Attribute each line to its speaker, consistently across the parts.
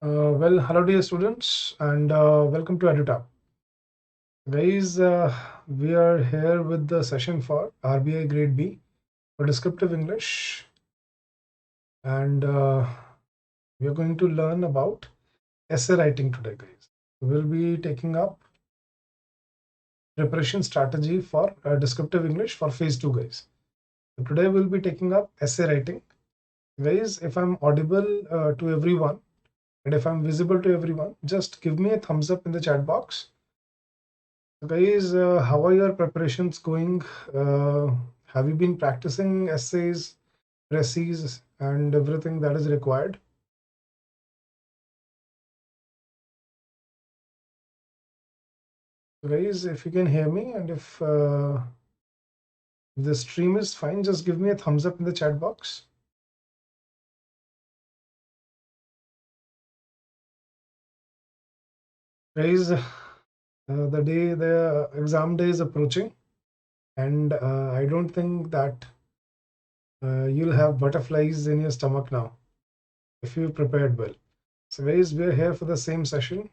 Speaker 1: Hello dear students and welcome to EduTap. Guys, we are here with the session for RBI Grade B for Descriptive English, and we are going to learn about essay writing today, guys. We'll be taking up preparation strategy for Descriptive English for Phase 2, guys. So today we'll be taking up essay writing. Guys, if I'm audible to everyone and if I'm visible to everyone, just give me a thumbs up in the chat box. Guys, how are your preparations going? Have you been practicing essays, recces, and everything that is required? Guys, if you can hear me and if the stream is fine, just give me a thumbs up in the chat box. Guys, the exam day is approaching, and I don't think that you'll have butterflies in your stomach now if you prepared well. So guys, we're here for the same session.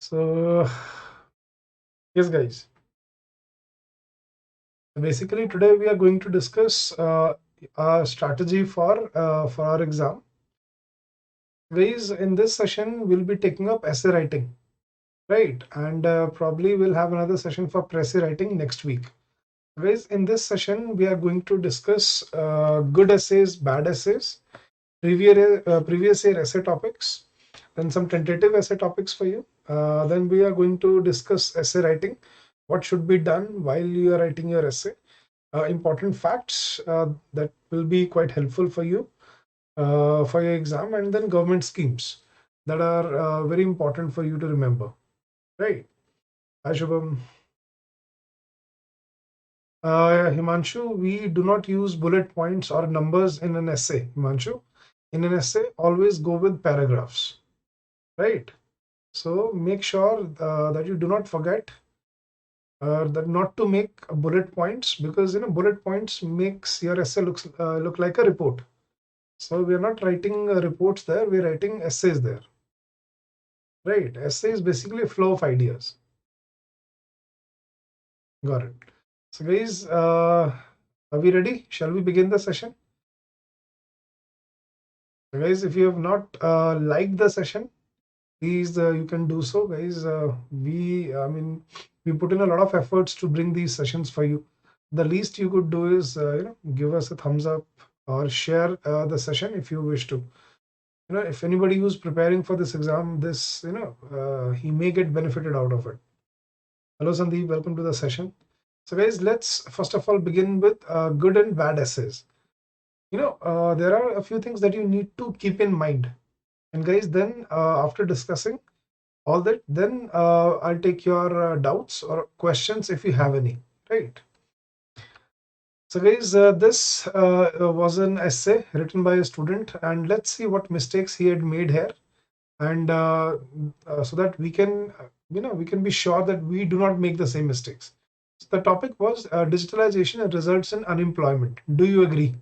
Speaker 1: So yes, guys. Basically, today we are going to discuss a strategy for our exam. Guys, in this session, we'll be taking up essay writing, right? And probably we'll have another session for essay writing next week. Guys, in this session, we are going to discuss good essays, bad essays, previous year essay topics, then some tentative essay topics for you. Then we are going to discuss essay writing, what should be done while you are writing your essay. Important facts that will be quite helpful for you for your exam, and then government schemes that are very important for you to remember, right? Hi Shubham. Himanshu, we do not use bullet points or numbers in an essay. Himanshu, in an essay, always go with paragraphs, right? So make sure that you do not forget that not to make bullet points, because bullet points makes your essay look like a report. So we are not writing reports there, we're writing essays there, right? Essay is basically a flow of ideas. Got it. So guys, are we ready? Shall we begin the session? So guys, if you have not liked the session, please you can do so, guys. We put in a lot of efforts to bring these sessions for you. The least you could do is give us a thumbs up or share the session if you wish to. If anybody who's preparing for this exam, he may get benefited out of it. Hello Sandeep, welcome to the session. So guys, let's first of all begin with good and bad essays. There are a few things that you need to keep in mind. And guys, then after discussing all that, then I'll take your doubts or questions if you have any, right? So guys, this was an essay written by a student, and let's see what mistakes he had made here, and so that we can, we can be sure that we do not make the same mistakes. So the topic was digitalization results in unemployment. Do you agree?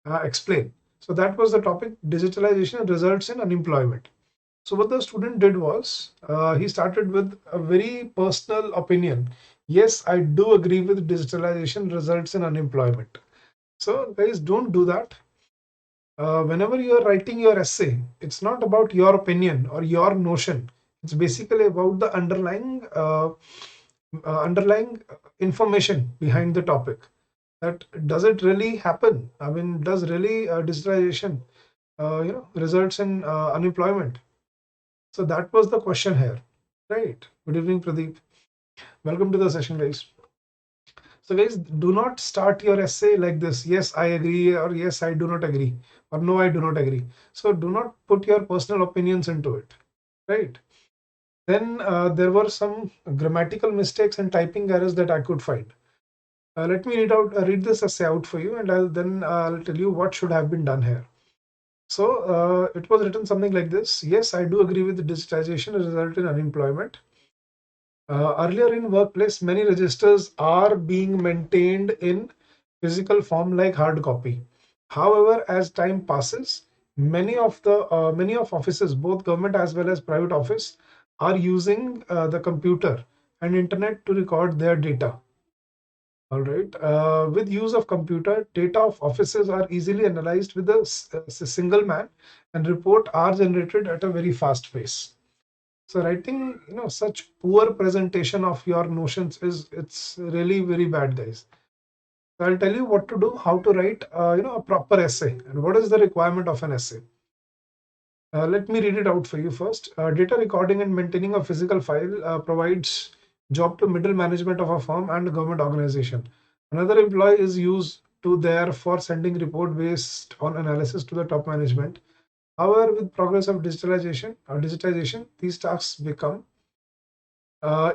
Speaker 1: Explain. So that was the topic, digitalization results in unemployment. So what the student did was, he started with a very personal opinion. Yes, I do agree with digitalization results in unemployment. So guys, don't do that. Whenever you are writing your essay, it's not about your opinion or your notion. It's basically about the underlying information behind the topic. That does it really happen? I mean, does really digitalization, results in unemployment? So that was the question here, right? Good evening, Pradeep. Welcome to the session, guys. So guys, do not start your essay like this. Yes, I agree, or yes, I do not agree, or no, I do not agree. So do not put your personal opinions into it, right? Then there were some grammatical mistakes and typing errors that I could find. Let me read this essay out for you, and I'll tell you what should have been done here. So it was written something like this. Yes, I do agree with the digitization result in unemployment. Earlier in workplace, many registers are being maintained in physical form like hard copy. However, as time passes, many of offices, both government as well as private office, are using the computer and internet to record their data. All right. With use of computer, data of offices are easily analyzed with a single man, and report are generated at a very fast pace. So writing, such poor presentation of your notions it's really very bad, guys. So I'll tell you what to do, how to write, a proper essay, and what is the requirement of an essay. Let me read it out for you first. Data recording and maintaining a physical file provides job to middle management of a firm and a government organization. Another employee is used to there for sending report based on analysis to the top management. However, with progress of digitization, these tasks become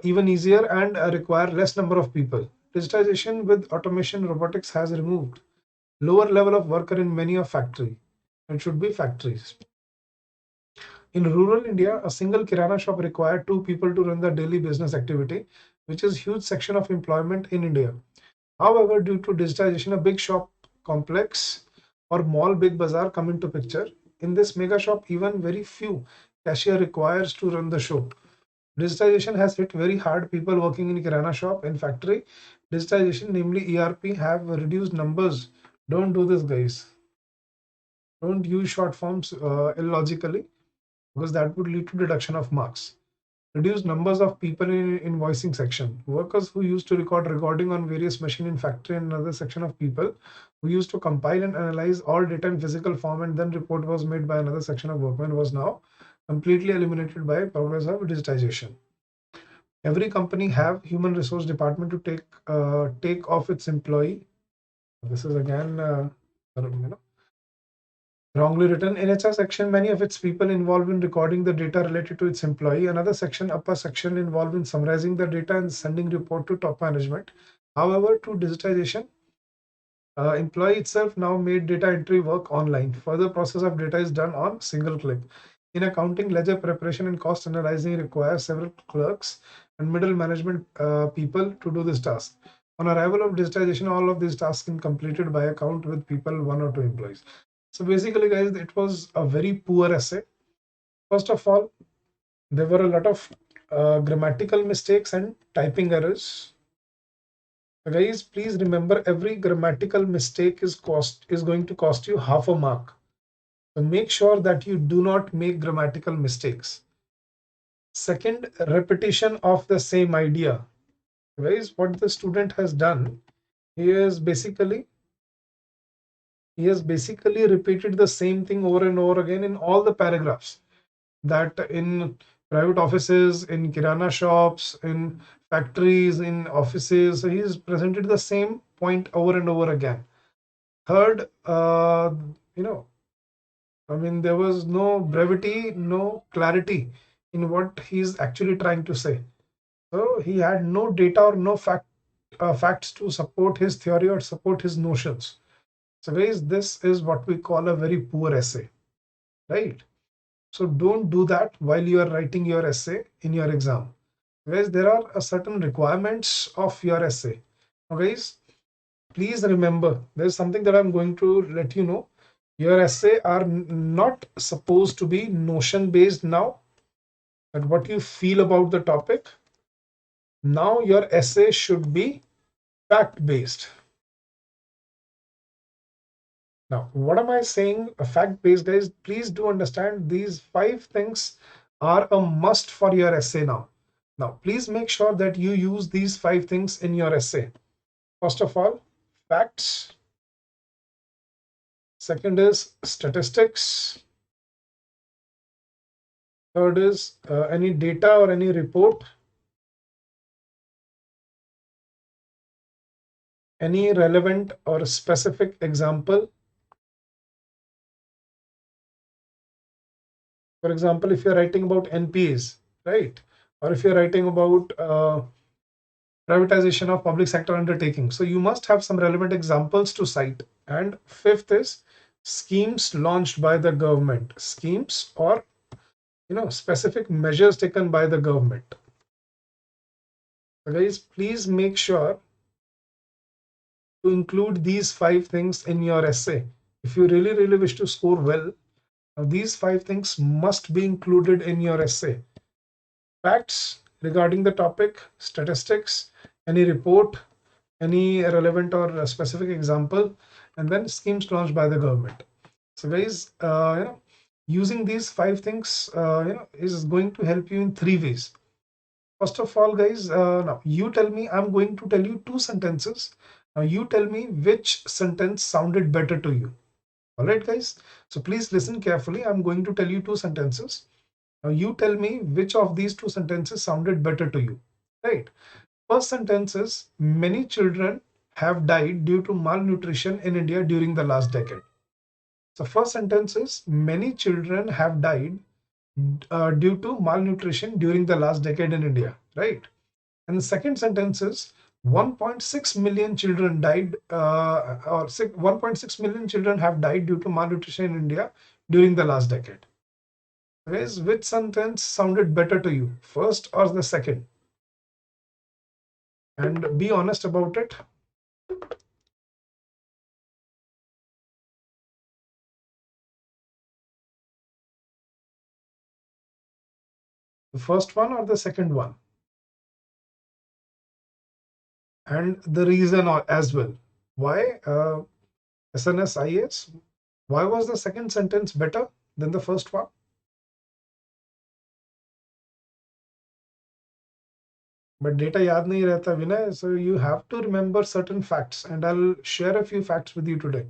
Speaker 1: even easier and require less number of people. Digitization with automation robotics has removed lower level of worker in many of factory. It should be factories. In rural India, a single kirana shop required two people to run the daily business activity, which is huge section of employment in India. However, due to digitization, a big shop complex or mall big bazaar come into picture. In this mega shop, even very few cashier requires to run the show. Digitization has hit very hard people working in kirana shop and factory. Digitization, namely ERP, have reduced numbers. Don't do this, guys. Don't use short forms illogically, because that would lead to deduction of marks. Reduce numbers of people in invoicing section. Workers who used to record recording on various machine in factory, and another section of people who used to compile and analyze all data in physical form and then report was made by another section of workmen was now completely eliminated by progress of digitization. Every company have human resource department to take off its employee. This is again wrongly written. In HR section, many of its people involved in recording the data related to its employee. Another section, upper section, involved in summarizing the data and sending report to top management. However, to digitization, employee itself now made data entry work online. Further process of data is done on single click. In accounting, ledger preparation and cost analyzing requires several clerks and middle management people to do this task. On arrival of digitization, all of these tasks can completed by account with people, one or two employees. So basically, guys, it was a very poor essay. First of all, there were a lot of grammatical mistakes and typing errors. Guys, please remember every grammatical mistake is going to cost you half a mark. So make sure that you do not make grammatical mistakes. Second, repetition of the same idea. Guys, what the student has done, he has basically repeated the same thing over and over again in all the paragraphs. That in private offices, in kirana shops, in factories, in offices, so he's presented the same point over and over again. Third, I mean, there was no brevity, no clarity in what he's actually trying to say. So he had no data or no facts to support his theory or support his notions. So guys, this is what we call a very poor essay, right? So don't do that while you are writing your essay in your exam. Guys, there are a certain requirements of your essay. Now, guys, please remember, there's something that I'm going to let you know. Your essay are not supposed to be notion based now, but what you feel about the topic. Now your essay should be fact based. Now, what am I saying? A fact based, guys, please do understand these 5 things are a must for your essay now. Now, please make sure that you use these 5 things in your essay. First of all, facts. Second is statistics. Third is any data or any report. Any relevant or specific example. For example, if you're writing about NPAs, right? Or if you're writing about privatization of public sector undertaking. So you must have some relevant examples to cite. And fifth is schemes launched by the government, schemes or specific measures taken by the government. So guys, please make sure to include these 5 things in your essay. If you really wish to score well, now these 5 things must be included in your essay. Facts regarding the topic, statistics, any report, any relevant or specific example, and then schemes launched by the government. So guys, using these 5 things is going to help you in 3 ways. First of all, guys, now you tell me, I'm going to tell you 2 sentences. Now you tell me which sentence sounded better to you. All right, guys. So please listen carefully. I'm going to tell you 2 sentences. Now you tell me which of these 2 sentences sounded better to you. Right. First sentence is, many children have died due to malnutrition in India during the last decade. So first sentence is, many children have died due to malnutrition during the last decade in India, right? And the second sentence is, 1.6 million children died, or 1.6 million children have died due to malnutrition in India during the last decade. Guys, which sentence sounded better to you, first or the second? And be honest about it. The first one or the second one? And the reason as well. Why? SNSIS, why was the second sentence better than the first one? But data yaad nahi rehta, Vinay, so you have to remember certain facts, and I'll share a few facts with you today.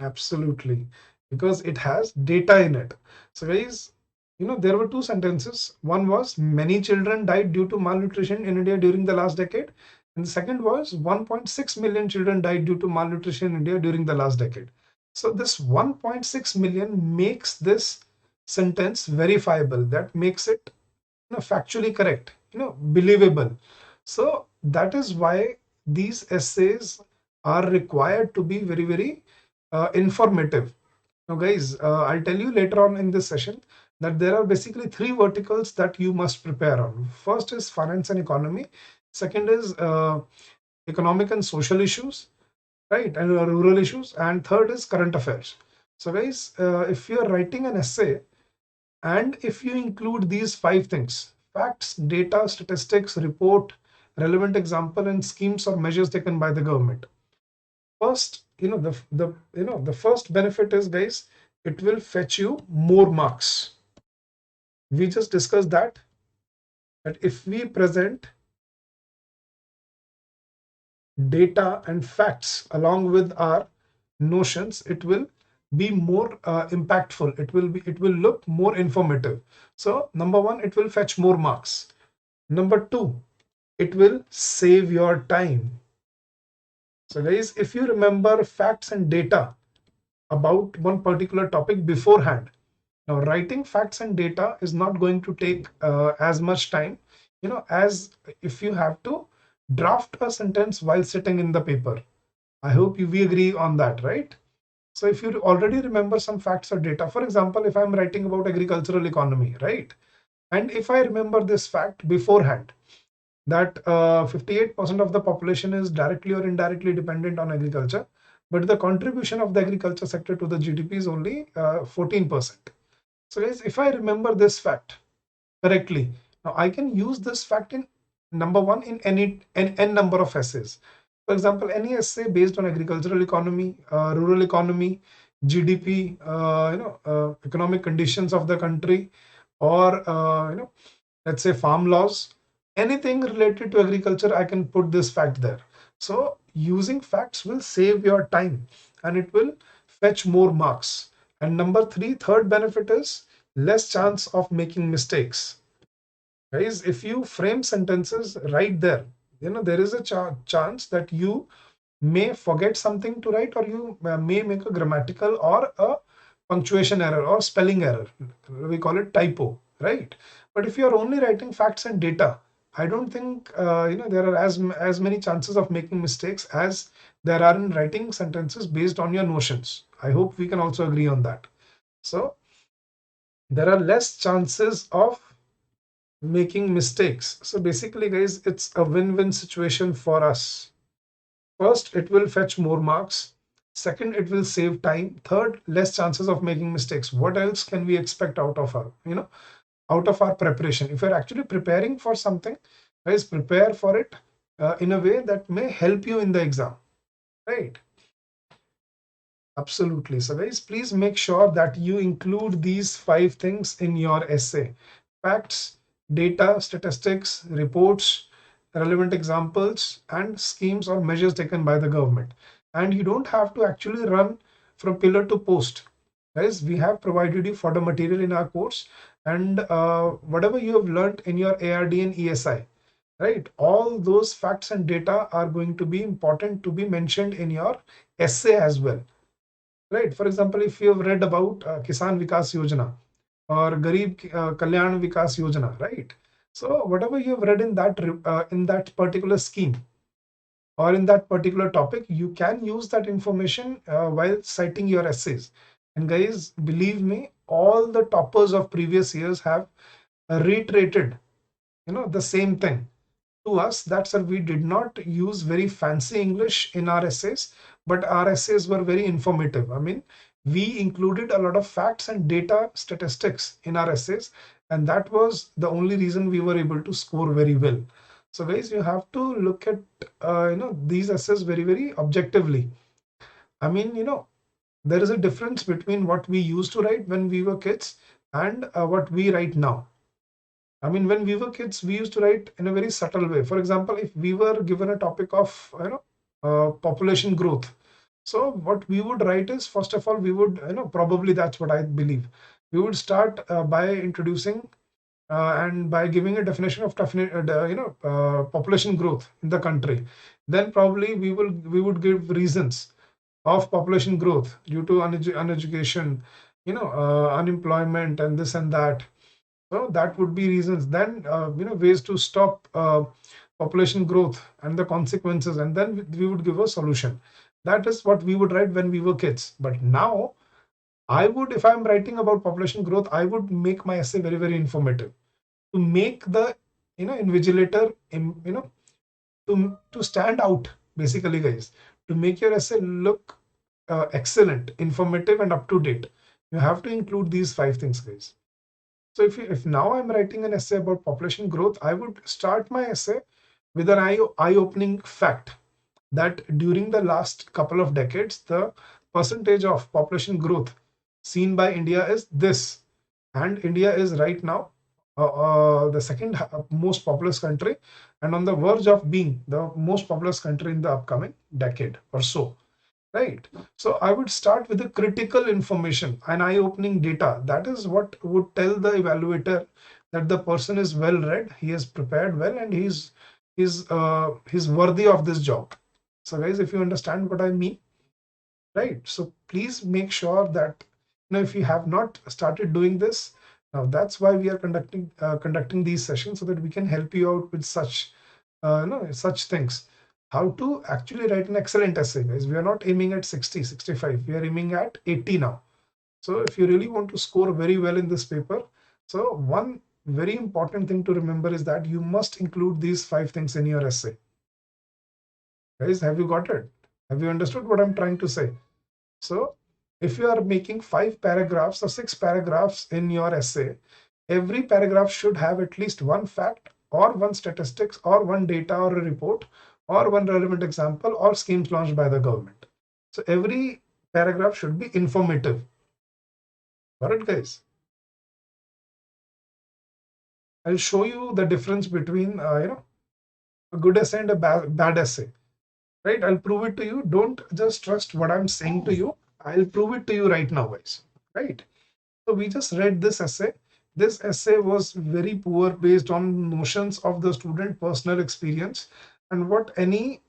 Speaker 1: Absolutely, because it has data in it. So guys, there were 2 sentences. One was, many children died due to malnutrition in India during the last decade. And the second was, 1.6 million children died due to malnutrition in India during the last decade. So this 1.6 million makes this sentence verifiable. That makes it factually correct, believable. So that is why these essays are required to be very informative. Now guys, I'll tell you later on in this session that there are basically 3 verticals that you must prepare on. First is finance and economy. Second is economic and social issues, right, and rural issues. And third is current affairs. So guys, if you're writing an essay, and if you include these 5 things, facts, data, statistics, report, relevant example, and schemes or measures taken by the government, first, the first benefit is, guys, it will fetch you more marks. We just discussed that if we present data and facts along with our notions, it will be more impactful. It will look more informative. So number one, it will fetch more marks. Number two, it will save your time. So guys, if you remember facts and data about one particular topic beforehand, now writing facts and data is not going to take as much time, as if you have to draft a sentence while sitting in the paper. I hope we agree on that, right? So if you already remember some facts or data, for example, if I'm writing about agricultural economy, right? And if I remember this fact beforehand, that 58% of the population is directly or indirectly dependent on agriculture, but the contribution of the agriculture sector to the GDP is only 14%. So guys, if I remember this fact correctly, now I can use this fact in number one in any n number of essays. For example, any essay based on agricultural economy, rural economy, GDP, economic conditions of the country, or let's say farm laws, anything related to agriculture, I can put this fact there. So using facts will save your time and it will fetch more marks. And number three, third benefit is less chance of making mistakes. Guys, if you frame sentences right there, there is a chance that you may forget something to write, or you may make a grammatical or a punctuation error or spelling error. We call it typo, right? But if you're only writing facts and data, I don't think there are as many chances of making mistakes as there are in writing sentences based on your notions. I hope we can also agree on that. So there are less chances of making mistakes. So basically, guys, it's a win-win situation for us. First, it will fetch more marks. Second, it will save time. Third, less chances of making mistakes. What else can we expect out of our preparation? If you're actually preparing for something, guys, prepare for it in a way that may help you in the exam, right? Absolutely. So guys, please make sure that you include these 5 things in your essay: facts, data, statistics, reports, relevant examples, and schemes or measures taken by the government. And you don't have to actually run from pillar to post. Guys, we have provided you for the material in our course, and whatever you have learned in your ARD and ESI, right? All those facts and data are going to be important to be mentioned in your essay as well. Right. For example, if you have read about Kisan Vikas Yojana or Garib Kalyan Vikas Yojana, right? So whatever you have read in that particular scheme or in that particular topic, you can use that information while citing your essays. And guys, believe me, all the toppers of previous years have reiterated, the same thing to us. That's why we did not use very fancy English in our essays, but our essays were very informative. I mean, we included a lot of facts and data statistics in our essays, and that was the only reason we were able to score very well. So guys, you have to look at these essays very, very objectively. I mean, there is a difference between what we used to write when we were kids and what we write now. I mean, when we were kids, we used to write in a very subtle way. For example, if we were given a topic of, population growth. So what we would write is, first of all, we would, probably that's what I believe. We would start by introducing and by giving a definition of population growth in the country. Then probably we would give reasons of population growth due to uneducation, unemployment, and this and that. So that would be reasons. Then, ways to stop population growth and the consequences, and then we would give a solution. That is what we would write when we were kids. But now, I would, if I'm writing about population growth, I would make my essay very, very informative to make the, invigilator, to stand out, basically, guys, to make your essay look excellent, informative, and up to date. You have to include these 5 things, guys. So if now I'm writing an essay about population growth, I would start my essay with an eye-opening fact that during the last couple of decades, the percentage of population growth seen by India is this, and India is right now the second most populous country, and on the verge of being the most populous country in the upcoming decade or so. Right. So I would start with the critical information and eye-opening data. That is what would tell the evaluator that the person is well read, he is prepared well, and he's worthy of this job. So guys, if you understand what I mean, right? So please make sure that, if you have not started doing this, now that's why we are conducting these sessions, so that we can help you out with such things. How to actually write an excellent essay, guys. We are not aiming at 60, 65. We are aiming at 80 now. So if you really want to score very well in this paper, so one very important thing to remember is that you must include these 5 things in your essay. Guys, have you got it? Have you understood what I'm trying to say? So if you are making 5 paragraphs or 6 paragraphs in your essay, every paragraph should have at least one fact or one statistics or one data or a report or one relevant example or schemes launched by the government. So every paragraph should be informative. Got it, guys? I'll show you the difference between a good essay and a bad essay. Right? I'll prove it to you. Don't just trust what I'm saying to you. I'll prove it to you right now, guys. Right? So we just read this essay. This essay was very poor based on notions of the student personal experience and what any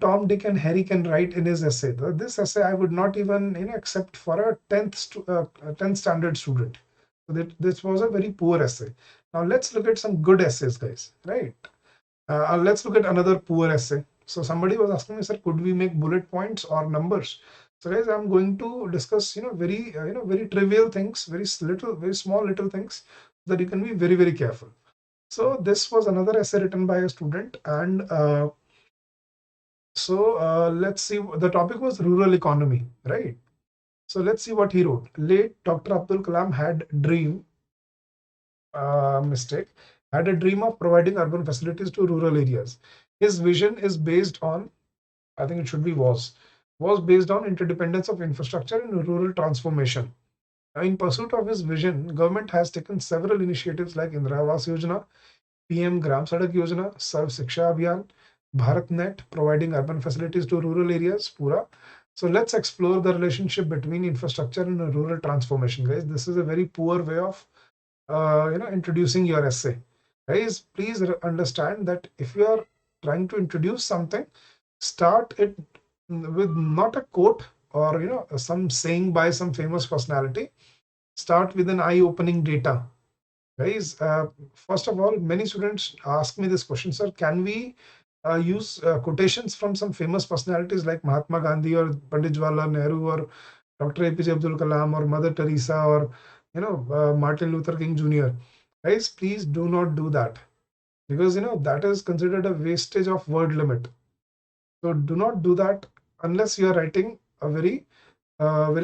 Speaker 1: Tom, Dick, and Harry can write in his essay. This essay I would not even accept for a 10th standard student. So this was a very poor essay. Now let's look at some good essays, guys, right? Let's look at another poor essay. So somebody was asking me, sir, could we make bullet points or numbers? So guys, I'm going to discuss, very, very trivial things, very small little things, that you can be very, very careful. So this was another essay written by a student, and let's see. The topic was rural economy, right? So let's see what he wrote. Late Dr. Abdul Kalam mistake, had a dream of providing urban facilities to rural areas. His vision is based on, I think it should be was based on interdependence of infrastructure and rural transformation. Now, in pursuit of his vision, government has taken several initiatives like Indira Awas Yojana, PM Gram Sadak Yojana, Sarv Shiksha Abhiyan, BharatNet, providing urban facilities to rural areas, Pura. So let's explore the relationship between infrastructure and rural transformation, guys. This is a very poor way of introducing your essay. Guys, please understand that if you are trying to introduce something, start it with not a quote or some saying by some famous personality. Start with an eye-opening data. Guys, first of all, many students ask me this question, sir, can we use quotations from some famous personalities like Mahatma Gandhi or Pandit Jawaharlal Nehru or Dr. APJ Abdul Kalam or Mother Teresa or Martin Luther King Jr. Guys, please do not do that, because that is considered a wastage of word limit. So do not do that unless you are writing a very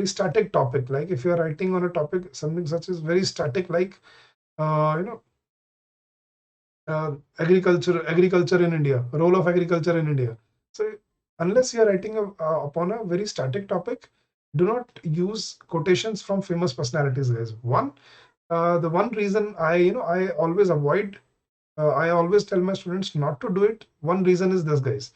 Speaker 1: static topic. Like if you are writing on a topic something such as very static, like uh, you know agriculture in India, role of agriculture in India. So unless you are writing upon a very static topic, do not use quotations from famous personalities, guys. The one reason I always avoid, I always tell my students not to do it. One reason is this, guys.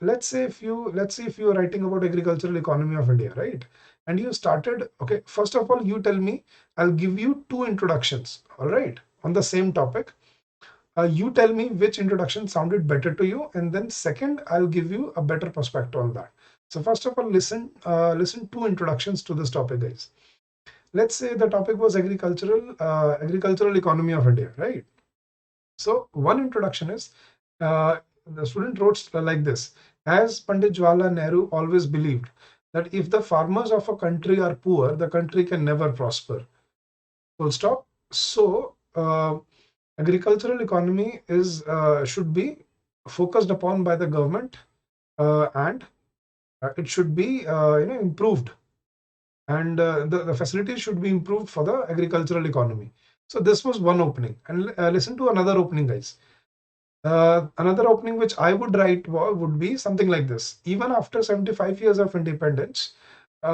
Speaker 1: Let's say if you are writing about agricultural economy of India, right? And you started, okay, first of all, you tell me, I'll give you two introductions, all right, on the same topic. You tell me which introduction sounded better to you, and then second, I'll give you a better perspective on that. So first of all, listen two introductions to this topic, guys. Let's say the topic was agricultural economy of India, right? So one introduction is, the student wrote like this: as Pandit Jawaharlal Nehru always believed that if the farmers of a country are poor, the country can never prosper. Full stop. So agricultural economy is should be focused upon by the government, and it should be improved, and the facilities should be improved for the agricultural economy. So this was one opening, and listen to another opening, guys. Another opening which I would write would be something like this: even after 75 years of independence,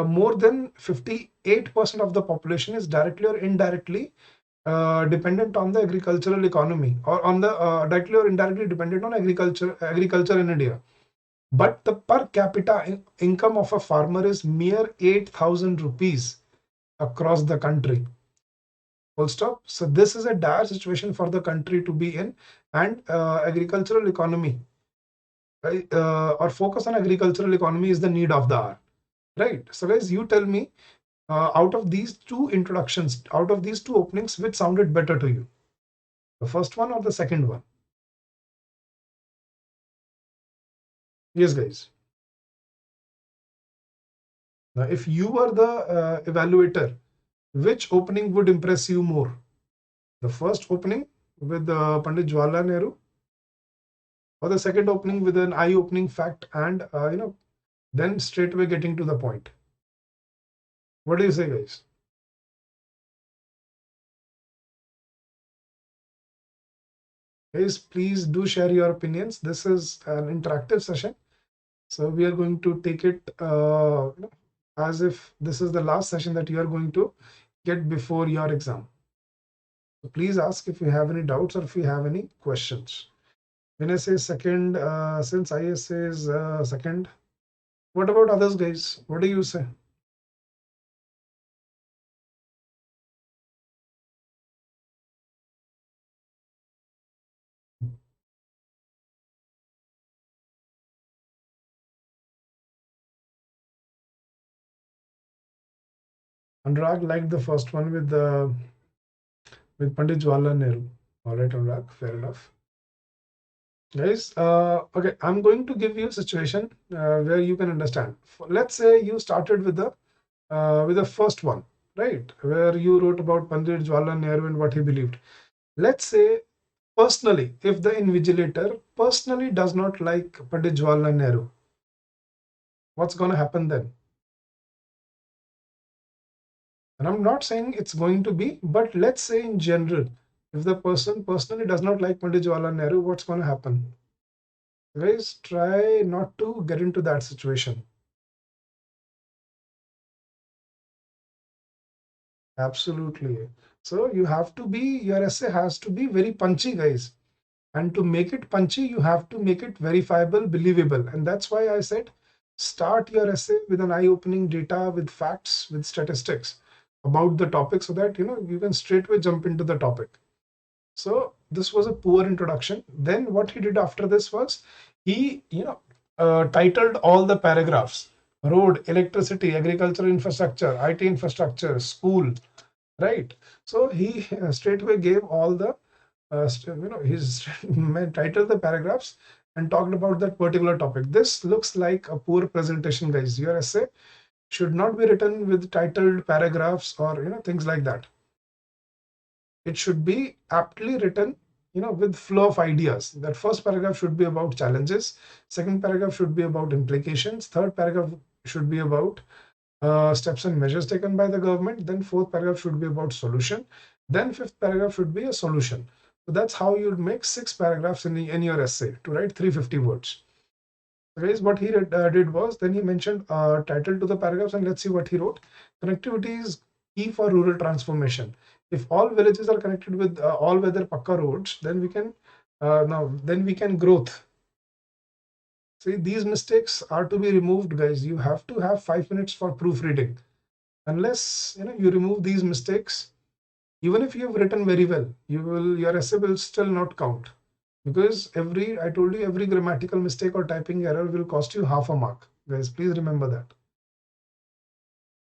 Speaker 1: more than 58% of the population is directly or indirectly dependent on the agricultural economy, or on the directly or indirectly dependent on agriculture in India. But the per capita income of a farmer is mere 8,000 rupees across the country. Full stop. So this is a dire situation for the country to be in, and agricultural economy, right, or focus on agricultural economy is the need of the hour, right? So guys, you tell me, out of these two introductions, out of these two openings, which sounded better to you, the first one or the second one? Yes, guys. Now, if you were the evaluator, which opening would impress you more? The first opening with Pandit Jawaharlal Nehru, or the second opening with an eye-opening fact and then straight away getting to the point? What do you say, guys? Guys, please do share your opinions. This is an interactive session, so we are going to take it as if this is the last session that you are going to get before your exam. So please ask if you have any doubts or if you have any questions. When I say second, since IS is second, what about others, guys? What do you say? Anurag liked the first one with Pandit Jawaharlal Nehru. All right, Anurag, fair enough. Guys, okay, I'm going to give you a situation where you can understand. Let's say you started with the first one, right? Where you wrote about Pandit Jawaharlal Nehru and what he believed. Let's say personally, if the invigilator personally does not like Pandit Jawaharlal Nehru, what's going to happen then? And I'm not saying it's going to be, but let's say in general, if the person personally does not like Pandit Jawaharlal Nehru, what's going to happen? Guys, try not to get into that situation. Absolutely. So you have to be, your essay has to be very punchy, guys. And to make it punchy, you have to make it verifiable, believable. And that's why I said start your essay with an eye-opening data, with facts, with statistics about the topic so that you can straightway jump into the topic. So this was a poor introduction. Then what he did after this was he, titled all the paragraphs: road, electricity, agricultural infrastructure, IT infrastructure, school, right? So he straightway gave all the, he's titled the paragraphs and talked about that particular topic. This looks like a poor presentation, guys. Your essay should not be written with titled paragraphs or things like that. It should be aptly written, with flow of ideas. That first paragraph should be about challenges, second paragraph should be about implications, third paragraph should be about steps and measures taken by the government, then fourth paragraph should be about solution, then fifth paragraph should be a solution. So that's how you'd make 6 paragraphs in your essay to write 350 words. Guys, what he did was, then he mentioned title to the paragraphs, and let's see what he wrote. Connectivity is key for rural transformation. If all villages are connected with all-weather Pakka roads, then we can growth. See, these mistakes are to be removed, guys. You have to have 5 minutes for proofreading. Unless you remove these mistakes, even if you have written very well, your essay will still not count, because I told you, every grammatical mistake or typing error will cost you half a mark. Guys, please remember that.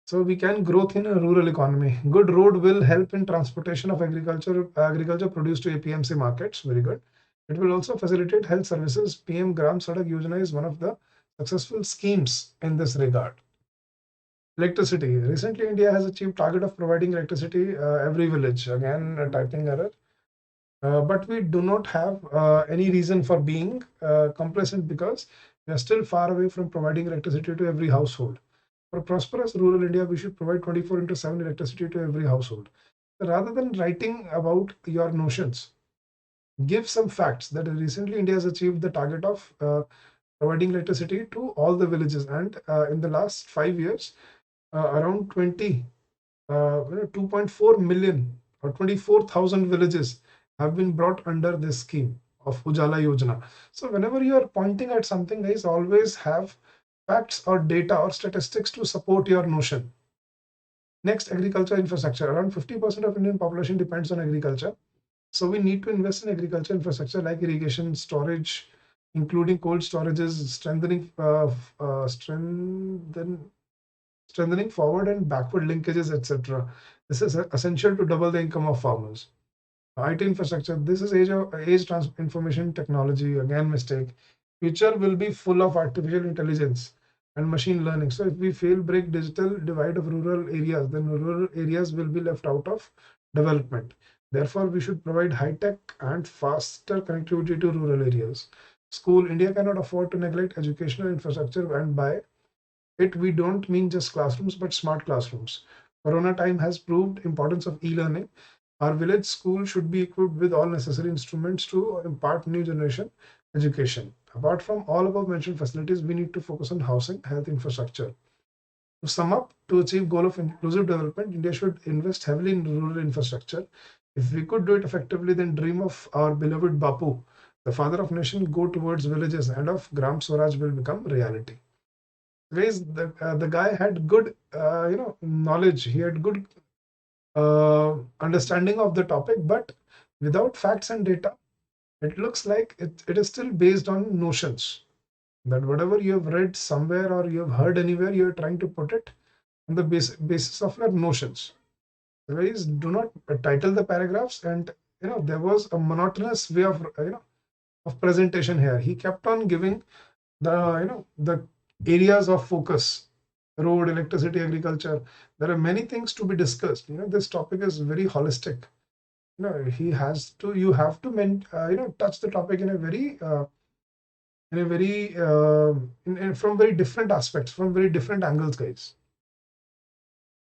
Speaker 1: So we can growth in a rural economy. Good road will help in transportation of agriculture produce to APMC markets. Very good. It will also facilitate health services. PM Gram Sadak Yojana is one of the successful schemes in this regard. Electricity. Recently, India has achieved target of providing electricity every village. Again, a typing error. But we do not have any reason for being complacent, because we are still far away from providing electricity to every household. For prosperous rural India, we should provide 24/7 electricity to every household. Rather than writing about your notions, give some facts that recently India has achieved the target of providing electricity to all the villages. And in the last 5 years, around 2.4 million or 24,000 villages have been brought under this scheme of Ujala Yojana. So whenever you are pointing at something, guys, always have facts or data or statistics to support your notion. Next, agriculture infrastructure. Around 50% of Indian population depends on agriculture. So we need to invest in agriculture infrastructure like irrigation, storage, including cold storages, strengthening forward and backward linkages, etc. This is essential to double the income of farmers. IT infrastructure. This is age information technology. Again, mistake. Future will be full of artificial intelligence and machine learning. So if we fail break digital divide of rural areas, then rural areas will be left out of development. Therefore, we should provide high-tech and faster connectivity to rural areas. School. India cannot afford to neglect educational infrastructure, and by it we don't mean just classrooms but smart classrooms. Corona time has proved importance of e-learning. Our village school should be equipped with all necessary instruments to impart new generation education. Apart from all above mentioned facilities, we need to focus on housing, health infrastructure. To sum up, to achieve goal of inclusive development, India should invest heavily in rural infrastructure. If we could do it effectively, then dream of our beloved Bapu, the father of nation, go towards villages, and of Gram Swaraj will become reality. Guys, the guy had good knowledge. He had good understanding of the topic, but without facts and data, it looks like it is still based on notions, that whatever you have read somewhere or you have heard anywhere, you're trying to put it on the basis of your notions. Otherwise, do not title the paragraphs. And there was a monotonous way of of presentation here. He kept on giving the areas of focus: road, electricity, agriculture. There are many things to be discussed. This topic is very holistic. He has to you have to touch the topic in a very from very different aspects, from very different angles, guys.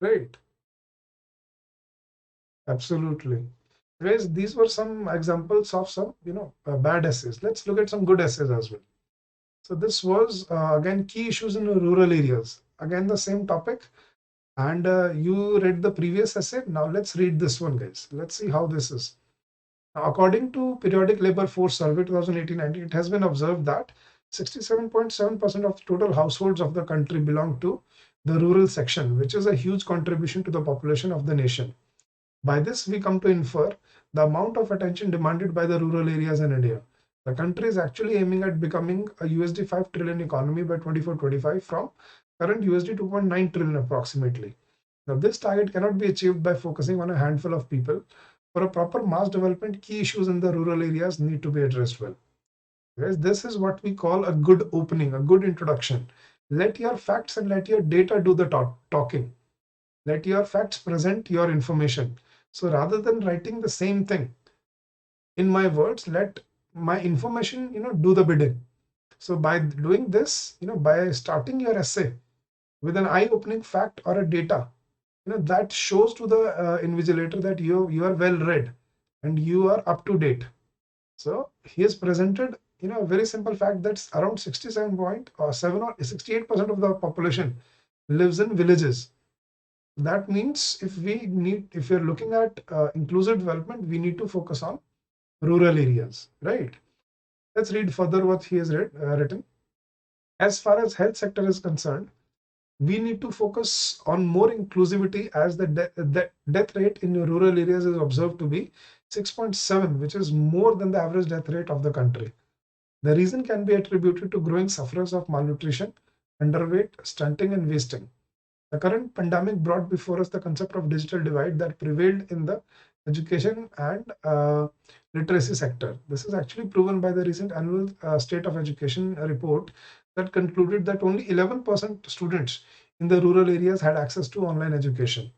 Speaker 1: Right? Absolutely. Guys, these were some examples of some bad essays. Let's look at some good essays as well. So this was again key issues in rural areas. Again, the same topic. And you read the previous essay. Now let's read this one, guys. Let's see how this is. Now, according to Periodic Labor Force Survey 2018-19, it has been observed that 67.7% of total households of the country belong to the rural section, which is a huge contribution to the population of the nation. By this, we come to infer the amount of attention demanded by the rural areas in India. The country is actually aiming at becoming a USD 5 trillion economy by 24-25 from current USD 2.9 trillion approximately. Now, this target cannot be achieved by focusing on a handful of people. For a proper mass development, key issues in the rural areas need to be addressed well. Guys, this is what we call a good opening, a good introduction. Let your facts and let your data do the talking. Let your facts present your information. So rather than writing the same thing in my words, let my information, do the bidding. So by doing this, by starting your essay with an eye-opening fact or a data, that shows to the invigilator that you are well read and you are up to date. So he has presented, a very simple fact that's around 67.7 or 68% of the population lives in villages. That means if you're looking at inclusive development, we need to focus on rural areas, right? Let's read further what he has written. As far as health sector is concerned, we need to focus on more inclusivity, as the death rate in rural areas is observed to be 6.7, which is more than the average death rate of the country. The reason can be attributed to growing sufferers of malnutrition, underweight, stunting, and wasting. The current pandemic brought before us the concept of digital divide that prevailed in the education and literacy sector. This is actually proven by the recent annual State of Education report that concluded that only 11% students in the rural areas had access to online education.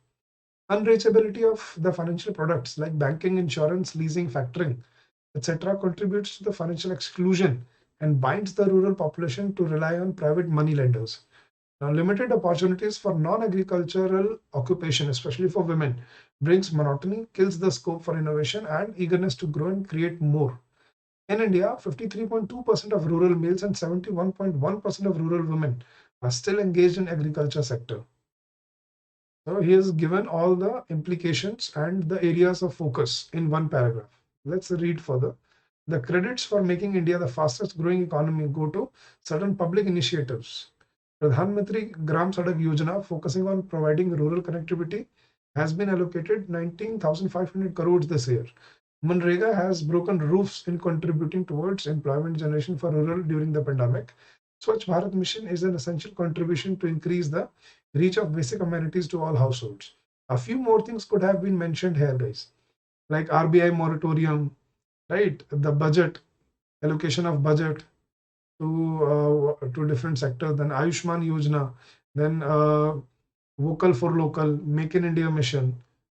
Speaker 1: Unreachability of the financial products like banking, insurance, leasing, factoring, etc., contributes to the financial exclusion and binds the rural population to rely on private money lenders. Now, limited opportunities for non-agricultural occupation, especially for women, brings monotony, kills the scope for innovation and eagerness to grow and create more. In India, 53.2% of rural males and 71.1% of rural women are still engaged in agriculture sector. So he has given all the implications and the areas of focus in one paragraph. Let's read further. The credits for making India the fastest growing economy go to certain public initiatives. Pradhan Mantri Gram Sadak Yojana, focusing on providing rural connectivity, has been allocated 19,500 crores this year. Manrega has broken roofs in contributing towards employment generation for rural during the pandemic. Swachh Bharat Mission is an essential contribution to increase the reach of basic amenities to all households. A few more things could have been mentioned here, guys, like RBI moratorium, right? The budget, allocation of budget to different sectors, then Ayushman Yojana, then Vocal for Local, Make in India Mission,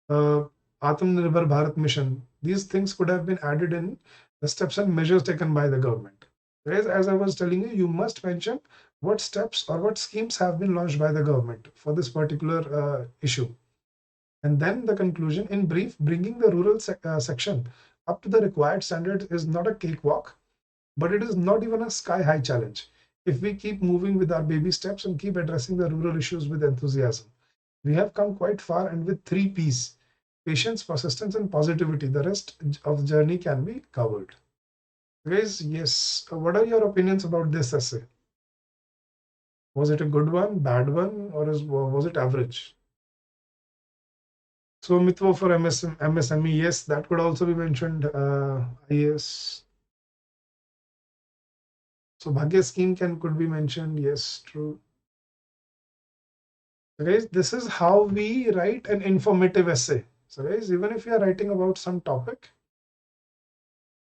Speaker 1: uh, Atmanirbhar Bharat Mission. These things could have been added in the steps and measures taken by the government. Whereas, as I was telling you, you must mention what steps or what schemes have been launched by the government for this particular issue. And then the conclusion, in brief, bringing the rural section up to the required standards is not a cakewalk, but it is not even a sky-high challenge. If we keep moving with our baby steps and keep addressing the rural issues with enthusiasm, we have come quite far, and with 3 Ps: patience, persistence, and positivity, the rest of the journey can be covered. Guys, yes, what are your opinions about this essay? Was it a good one, bad one, or was it average? So Mitwa for MSME, yes, that could also be mentioned. Yes. So Bhagya scheme could be mentioned. Yes, true. So guys, this is how we write an informative essay. So guys, even if you are writing about some topic,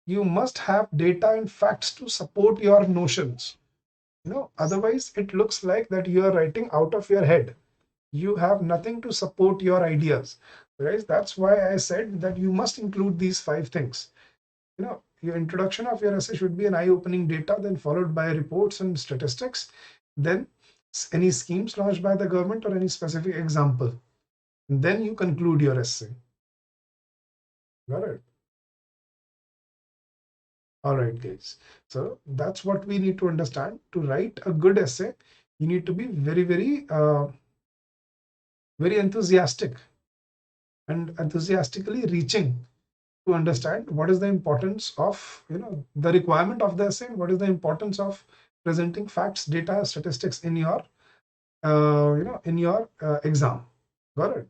Speaker 1: you must have data and facts to support your notions. Otherwise it looks like that you are writing out of your head. You have nothing to support your ideas. So guys, that's why I said that you must include these 5 things. Your introduction of your essay should be an eye-opening data, then followed by reports and statistics, then any schemes launched by the government or any specific example. And then you conclude your essay. Got it? All right, guys. So that's what we need to understand. To write a good essay, you need to be very, very enthusiastic and enthusiastically reaching to understand what is the importance of, the requirement of the essay, and what is the importance of presenting facts, data, statistics in your, exam. Got it?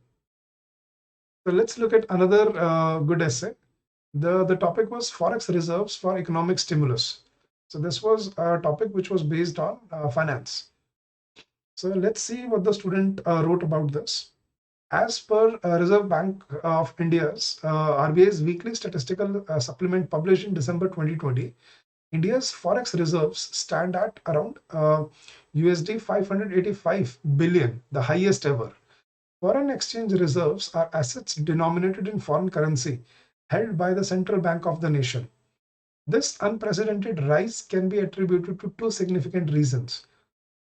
Speaker 1: So let's look at another good essay. The topic was Forex Reserves for Economic Stimulus. So this was a topic which was based on finance. So let's see what the student wrote about this. As per Reserve Bank of India's RBI's weekly statistical supplement published in December 2020, India's forex reserves stand at around USD 585 billion, the highest ever. Foreign exchange reserves are assets denominated in foreign currency held by the central bank of the nation. This unprecedented rise can be attributed to two significant reasons.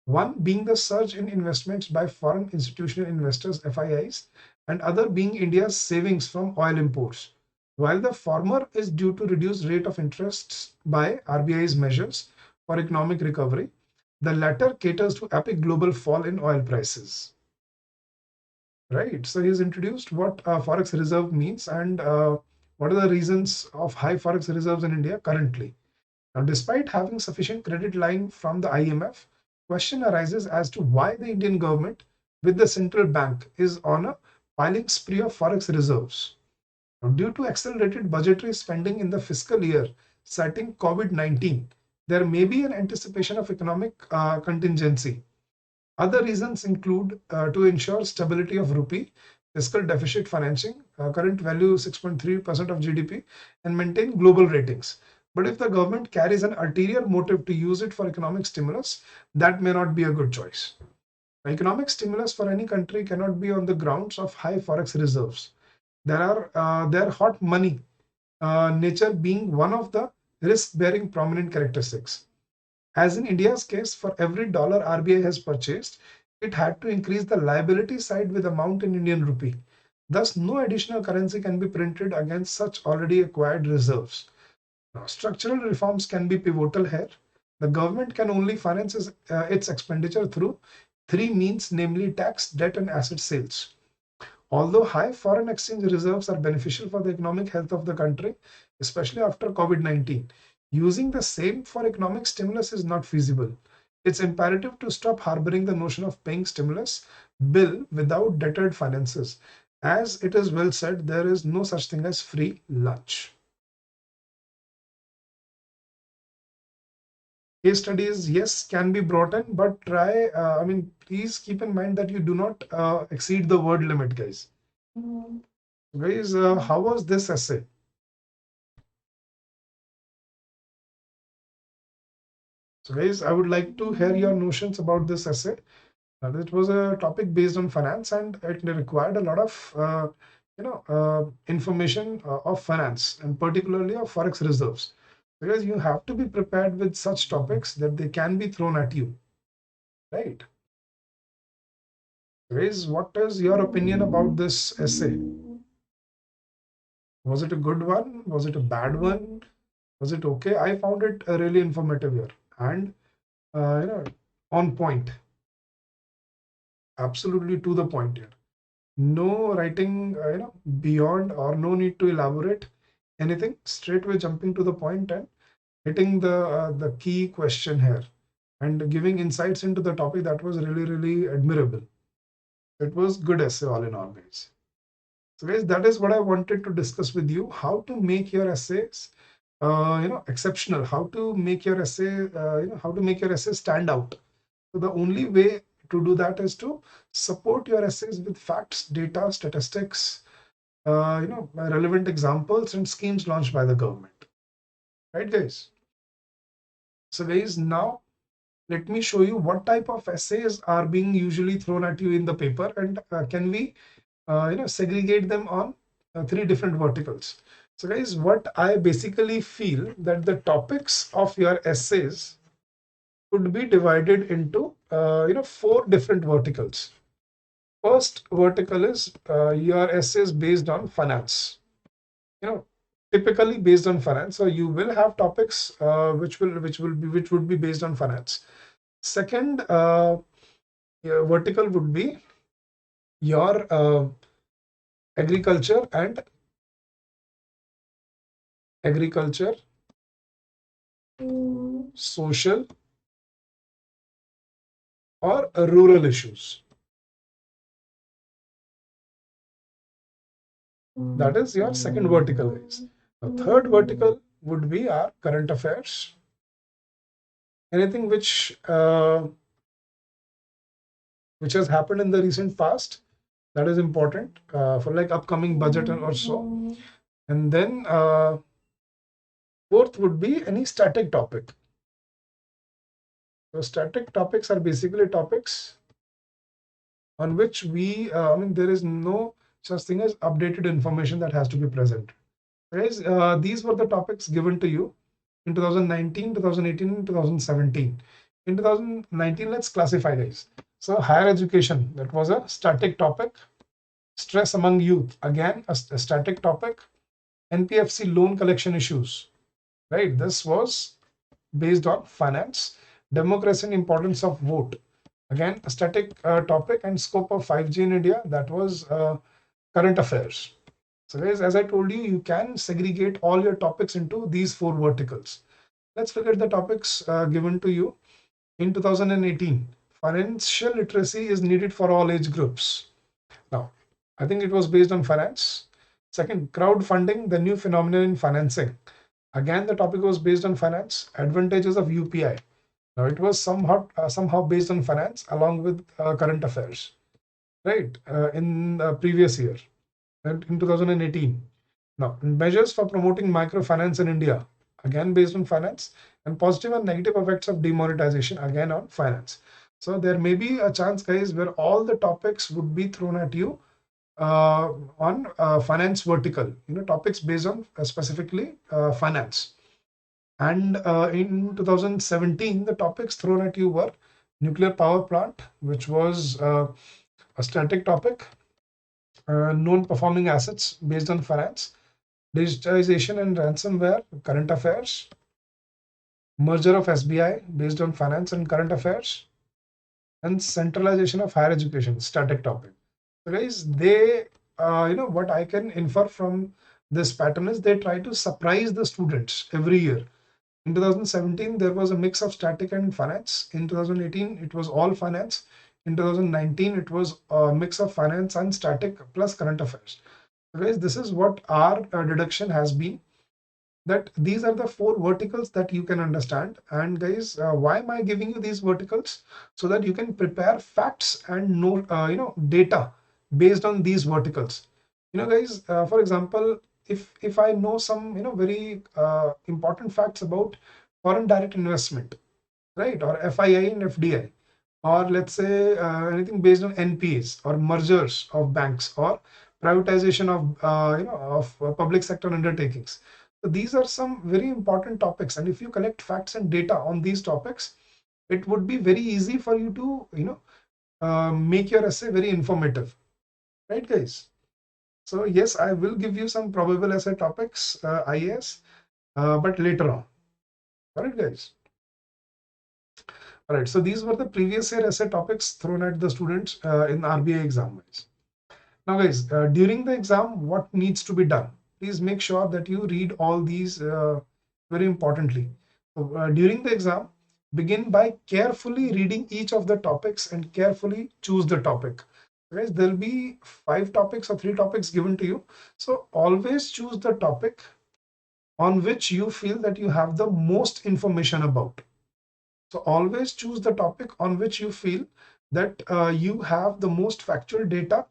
Speaker 1: One being the surge in investments by foreign institutional investors (FIIs), and other being India's savings from oil imports. While the former is due to reduced rate of interest by RBI's measures for economic recovery, the latter caters to epic global fall in oil prices. Right. So he's introduced what forex reserve means and what are the reasons of high forex reserves in India currently. Now, despite having sufficient credit line from the IMF, question arises as to why the Indian government, with the central bank, is on a piling spree of forex reserves. Now, due to accelerated budgetary spending in the fiscal year, citing COVID-19, there may be an anticipation of economic contingency. Other reasons include to ensure stability of rupee, fiscal deficit financing, current value 6.3% of GDP, and maintain global ratings. But if the government carries an ulterior motive to use it for economic stimulus, that may not be a good choice. Economic stimulus for any country cannot be on the grounds of high forex reserves. Their hot money nature being one of the risk-bearing prominent characteristics. As in India's case, for every dollar RBI has purchased, it had to increase the liability side with amount in Indian rupee. Thus, no additional currency can be printed against such already acquired reserves. Now, structural reforms can be pivotal here. The government can only finance its expenditure through three means, namely tax, debt, and asset sales. Although high foreign exchange reserves are beneficial for the economic health of the country, especially after COVID-19, using the same for economic stimulus is not feasible. It's imperative to stop harboring the notion of paying stimulus bill without debtored finances. As it is well said, there is no such thing as free lunch. Case studies, yes, can be brought in, but please keep in mind that you do not exceed the word limit, guys. Guys, how was this essay? So guys, I would like to hear your notions about this essay. It was a topic based on finance, and it required a lot of information of finance, and particularly of forex reserves, because you have to be prepared with such topics that they can be thrown at you, right? Guys, what is your opinion about this essay? Was it a good one? Was it a bad one? Was it okay? I found it really informative here and on point, absolutely to the point here. No writing, beyond, or no need to elaborate anything. Straight away jumping to the point and hitting the key question here and giving insights into the topic. That was really, really admirable. It was good essay all in all, guys. So guys, that is what I wanted to discuss with you. How to make your essays, exceptional. How to make your essay, how to make your essay stand out. So the only way to do that is to support your essays with facts, data, statistics, relevant examples and schemes launched by the government. Right, guys? So guys, now let me show you what type of essays are being usually thrown at you in the paper, and can we segregate them on three different verticals. So guys, what I basically feel that the topics of your essays could be divided into four different verticals. First vertical is your essays based on finance. Typically based on finance. So you will have topics which would be based on finance. Second vertical would be your agriculture and social or rural issues. That is your second vertical, guys. The third vertical would be our current affairs. Anything which has happened in the recent past, that is important for like upcoming budget or so. And then fourth would be any static topic. So static topics are basically topics on which there is no such thing as updated information that has to be present. Guys, these were the topics given to you in 2019, 2018, and 2017. In 2019, let's classify, guys. So higher education, that was a static topic. Stress among youth, again, a static topic. NPFC loan collection issues, right? This was based on finance. Democracy and importance of vote, again, a static topic. And scope of 5G in India, that was current affairs. So guys, as I told you, you can segregate all your topics into these four verticals. Let's look at the topics given to you in 2018. Financial literacy is needed for all age groups. Now, I think it was based on finance. Second, crowdfunding, the new phenomenon in financing. Again, the topic was based on finance. Advantages of UPI. Now, it was somehow based on finance along with current affairs, right? In the previous year, in 2018. Now, measures for promoting microfinance in India, again based on finance, and positive and negative effects of demonetization, again on finance. So there may be a chance, guys, where all the topics would be thrown at you on finance vertical, topics based on specifically finance. And in 2017, the topics thrown at you were nuclear power plant, which was a static topic, non-performing assets based on finance, digitization and ransomware, current affairs, merger of SBI based on finance and current affairs, and centralization of higher education, static topic. So guys, they, what I can infer from this pattern is they try to surprise the students every year. In 2017, there was a mix of static and finance. In 2018, it was all finance. In 2019, it was a mix of finance and static plus current affairs. So guys, this is what our deduction has been, that these are the four verticals that you can understand. And guys, why am I giving you these verticals? So that you can prepare facts and know, data based on these verticals. Guys, for example, if I know some, very important facts about foreign direct investment, right, or FII and FDI, or let's say anything based on NPAs or mergers of banks or privatization of public sector undertakings. So these are some very important topics, and if you collect facts and data on these topics, it would be very easy for you to make your essay very informative, right, guys? So yes, I will give you some probable essay topics, IAS, but later on. All right, guys. All right, so these were the previous year essay topics thrown at the students in RBI exam. Now, guys, during the exam, what needs to be done? Please make sure that you read all these very importantly. So, during the exam, begin by carefully reading each of the topics and carefully choose the topic. Guys, there'll be 5 topics or 3 topics given to you. So always choose the topic on which you feel that you have the most information about. So always choose the topic on which you feel that you have the most factual data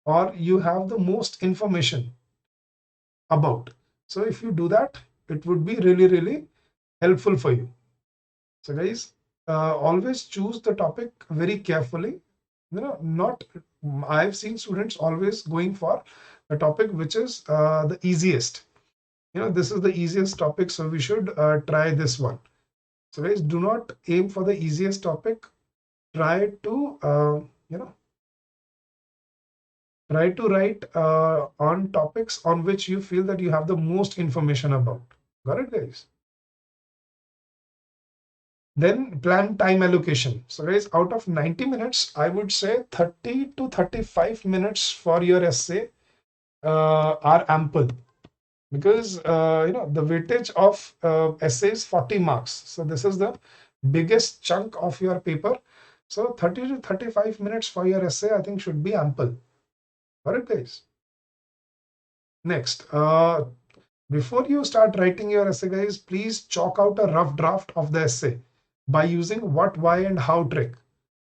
Speaker 1: or you have the most information about. So if you do that, it would be really, really helpful for you. So guys, always choose the topic very carefully. Not I've seen students always going for a topic which is the easiest. This is the easiest topic, so we should try this one. So guys, do not aim for the easiest topic. Try to try to write on topics on which you feel that you have the most information about. Got it, guys? Then plan time allocation. So guys, out of 90 minutes, I would say 30 to 35 minutes for your essay are ample, because the weightage of essay is 40 marks. So this is the biggest chunk of your paper. So 30 to 35 minutes for your essay, I think, should be ample. All right, guys. Next, before you start writing your essay, guys, please chalk out a rough draft of the essay by using what, why, and how trick.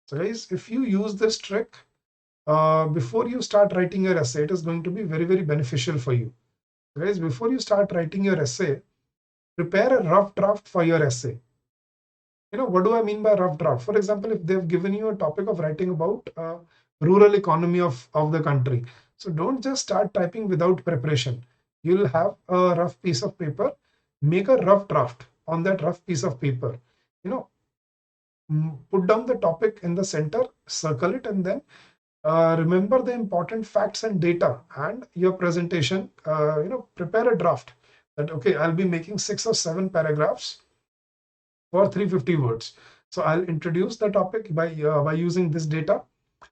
Speaker 1: So guys, if you use this trick before you start writing your essay, it is going to be very, very beneficial for you. So guys, before you start writing your essay, prepare a rough draft for your essay. What do I mean by rough draft? For example, if they've given you a topic of writing about rural economy of the country, so don't just start typing without preparation. You'll have a rough piece of paper, make a rough draft on that rough piece of paper. Put down the topic in the center, circle it, and then remember the important facts and data and your presentation. Prepare a draft that, okay, I'll be making 6 or 7 paragraphs for 350 words. So I'll introduce the topic by using this data.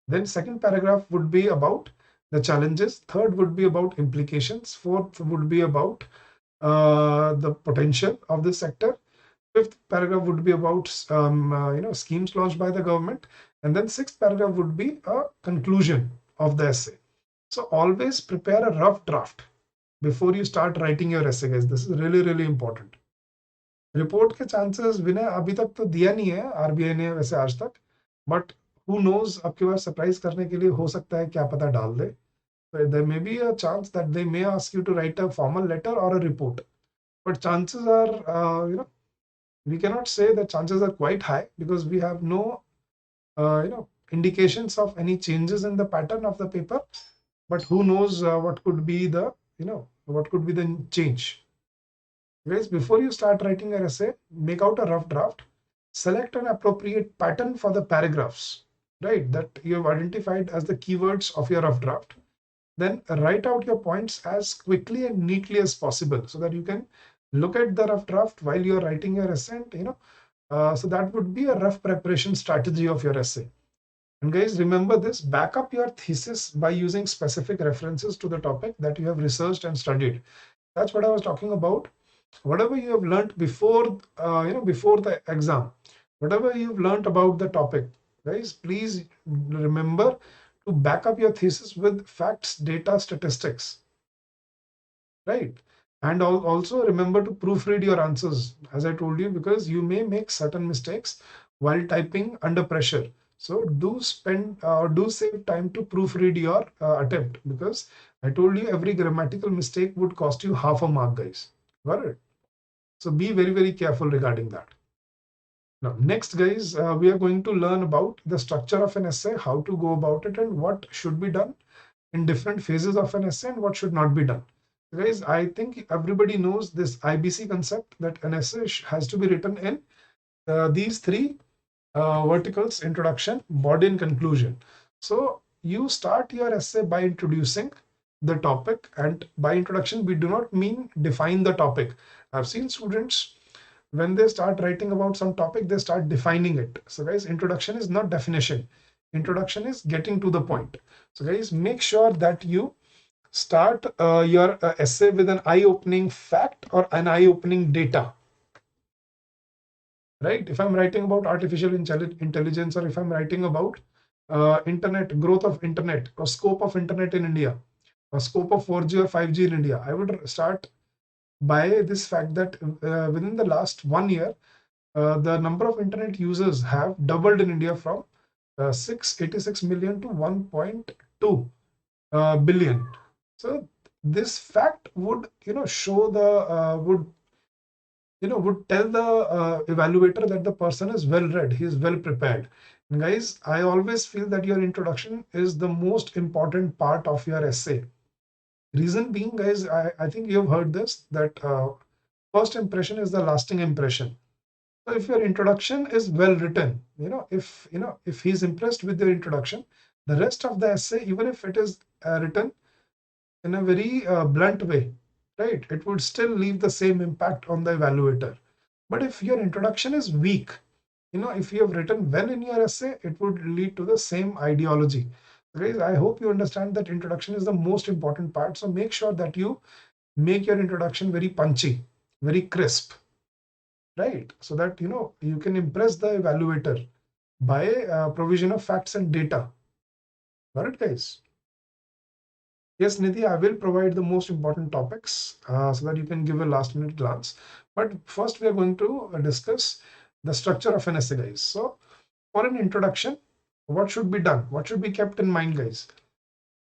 Speaker 1: Then second paragraph would be about the challenges. Third would be about implications. Fourth would be about the potential of the sector. Fifth paragraph would be about schemes launched by the government. And then sixth paragraph would be a conclusion of the essay. So always prepare a rough draft before you start writing your essay, guys. This is really, really important. Report के chances विनय अभी तक तो दिया नहीं है RBI ने वैसे आज तक, बट हु नोज, आपके पास सरप्राइज करने के लिए हो सकता है, क्या पता डाल दे. There may be a chance that they may ask you to write a formal letter or a report, but chances are we cannot say that chances are quite high, because we have no indications of any changes in the pattern of the paper. But who knows what could be the what could be the change. Guys, before you start writing your essay, make out a rough draft, select an appropriate pattern for the paragraphs, right, that you have identified as the keywords of your rough draft. Then write out your points as quickly and neatly as possible, so that you can look at the rough draft while you're writing your essay. So that would be a rough preparation strategy of your essay. And guys, remember this, back up your thesis by using specific references to the topic that you have researched and studied. That's what I was talking about. Whatever you have learned before, before the exam, whatever you've learned about the topic, guys, please remember to back up your thesis with facts, data, statistics, right? And also remember to proofread your answers, as I told you, because you may make certain mistakes while typing under pressure. So do save time to proofread your attempt, because I told you every grammatical mistake would cost you half a mark, guys. Got it? So be very, very careful regarding that. Now, next, guys, we are going to learn about the structure of an essay, how to go about it, and what should be done in different phases of an essay and what should not be done. Guys, I think everybody knows this IBC concept, that an essay has to be written in these three verticals: introduction, body, and conclusion. So you start your essay by introducing the topic, and by introduction we do not mean define the topic. I've seen students, when they start writing about some topic, they start defining it. So guys, introduction is not definition. Introduction is getting to the point. So guys, make sure that you start your essay with an eye-opening fact or an eye-opening data. Right? If I'm writing about artificial intelligence, or if I'm writing about internet, growth of internet, or scope of internet in India, or scope of 4G or 5G in India, I would start by this fact that within the last 1 year, the number of internet users have doubled in India from 686 million to 1.2 billion. So this fact would show the would tell the evaluator that the person is well read, he is well prepared. And guys, I always feel that your introduction is the most important part of your essay. Reason being, guys, I think you've heard this, that first impression is the lasting impression. So if your introduction is well written, if he's impressed with your introduction, the rest of the essay, even if it is written in a very blunt way, right, it would still leave the same impact on the evaluator. But if your introduction is weak, if you have written well in your essay, it would lead to the same ideology. Guys, I hope you understand that introduction is the most important part. So make sure that you make your introduction very punchy, very crisp, right? So that you can impress the evaluator by provision of facts and data. Got it, guys? Yes, Nidhi, I will provide the most important topics so that you can give a last minute glance. But first, we are going to discuss the structure of an essay, guys. So for an introduction, what should be done? What should be kept in mind, guys?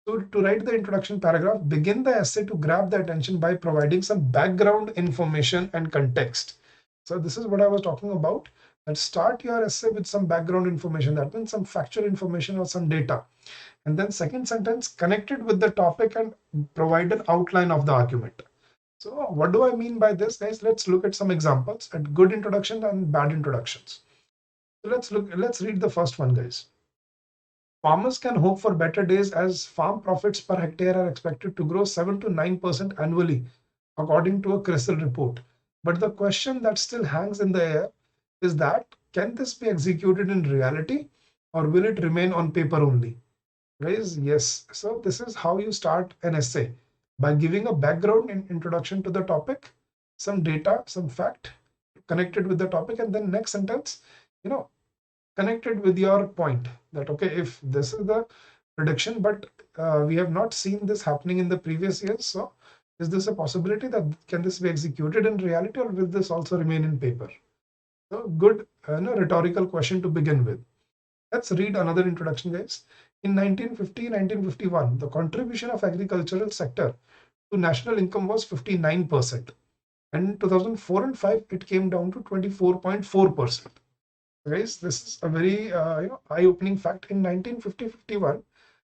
Speaker 1: So to write the introduction paragraph, begin the essay to grab the attention by providing some background information and context. So this is what I was talking about. And start your essay with some background information. That means some factual information or some data. And then second sentence, connected with the topic and provide an outline of the argument. So what do I mean by this, guys? Let's look at some examples at good introduction and bad introductions. So let's read the first one, guys. Farmers can hope for better days as farm profits per hectare are expected to grow 7 to 9% annually, according to a CRISIL report. But the question that still hangs in the air is that, can this be executed in reality, or will it remain on paper only? Guys, yes. So this is how you start an essay, by giving a background and introduction to the topic, some data, some fact connected with the topic, and then next sentence, connected with your point that, okay, if this is the prediction, but we have not seen this happening in the previous years. So is this a possibility that can this be executed in reality, or will this also remain in paper? So good rhetorical question to begin with. Let's read another introduction, guys. In 1950-1951, the contribution of agricultural sector to national income was 59%. And in 2004 and 5, it came down to 24.4%. Guys, this is a very eye-opening fact. In 1950-51,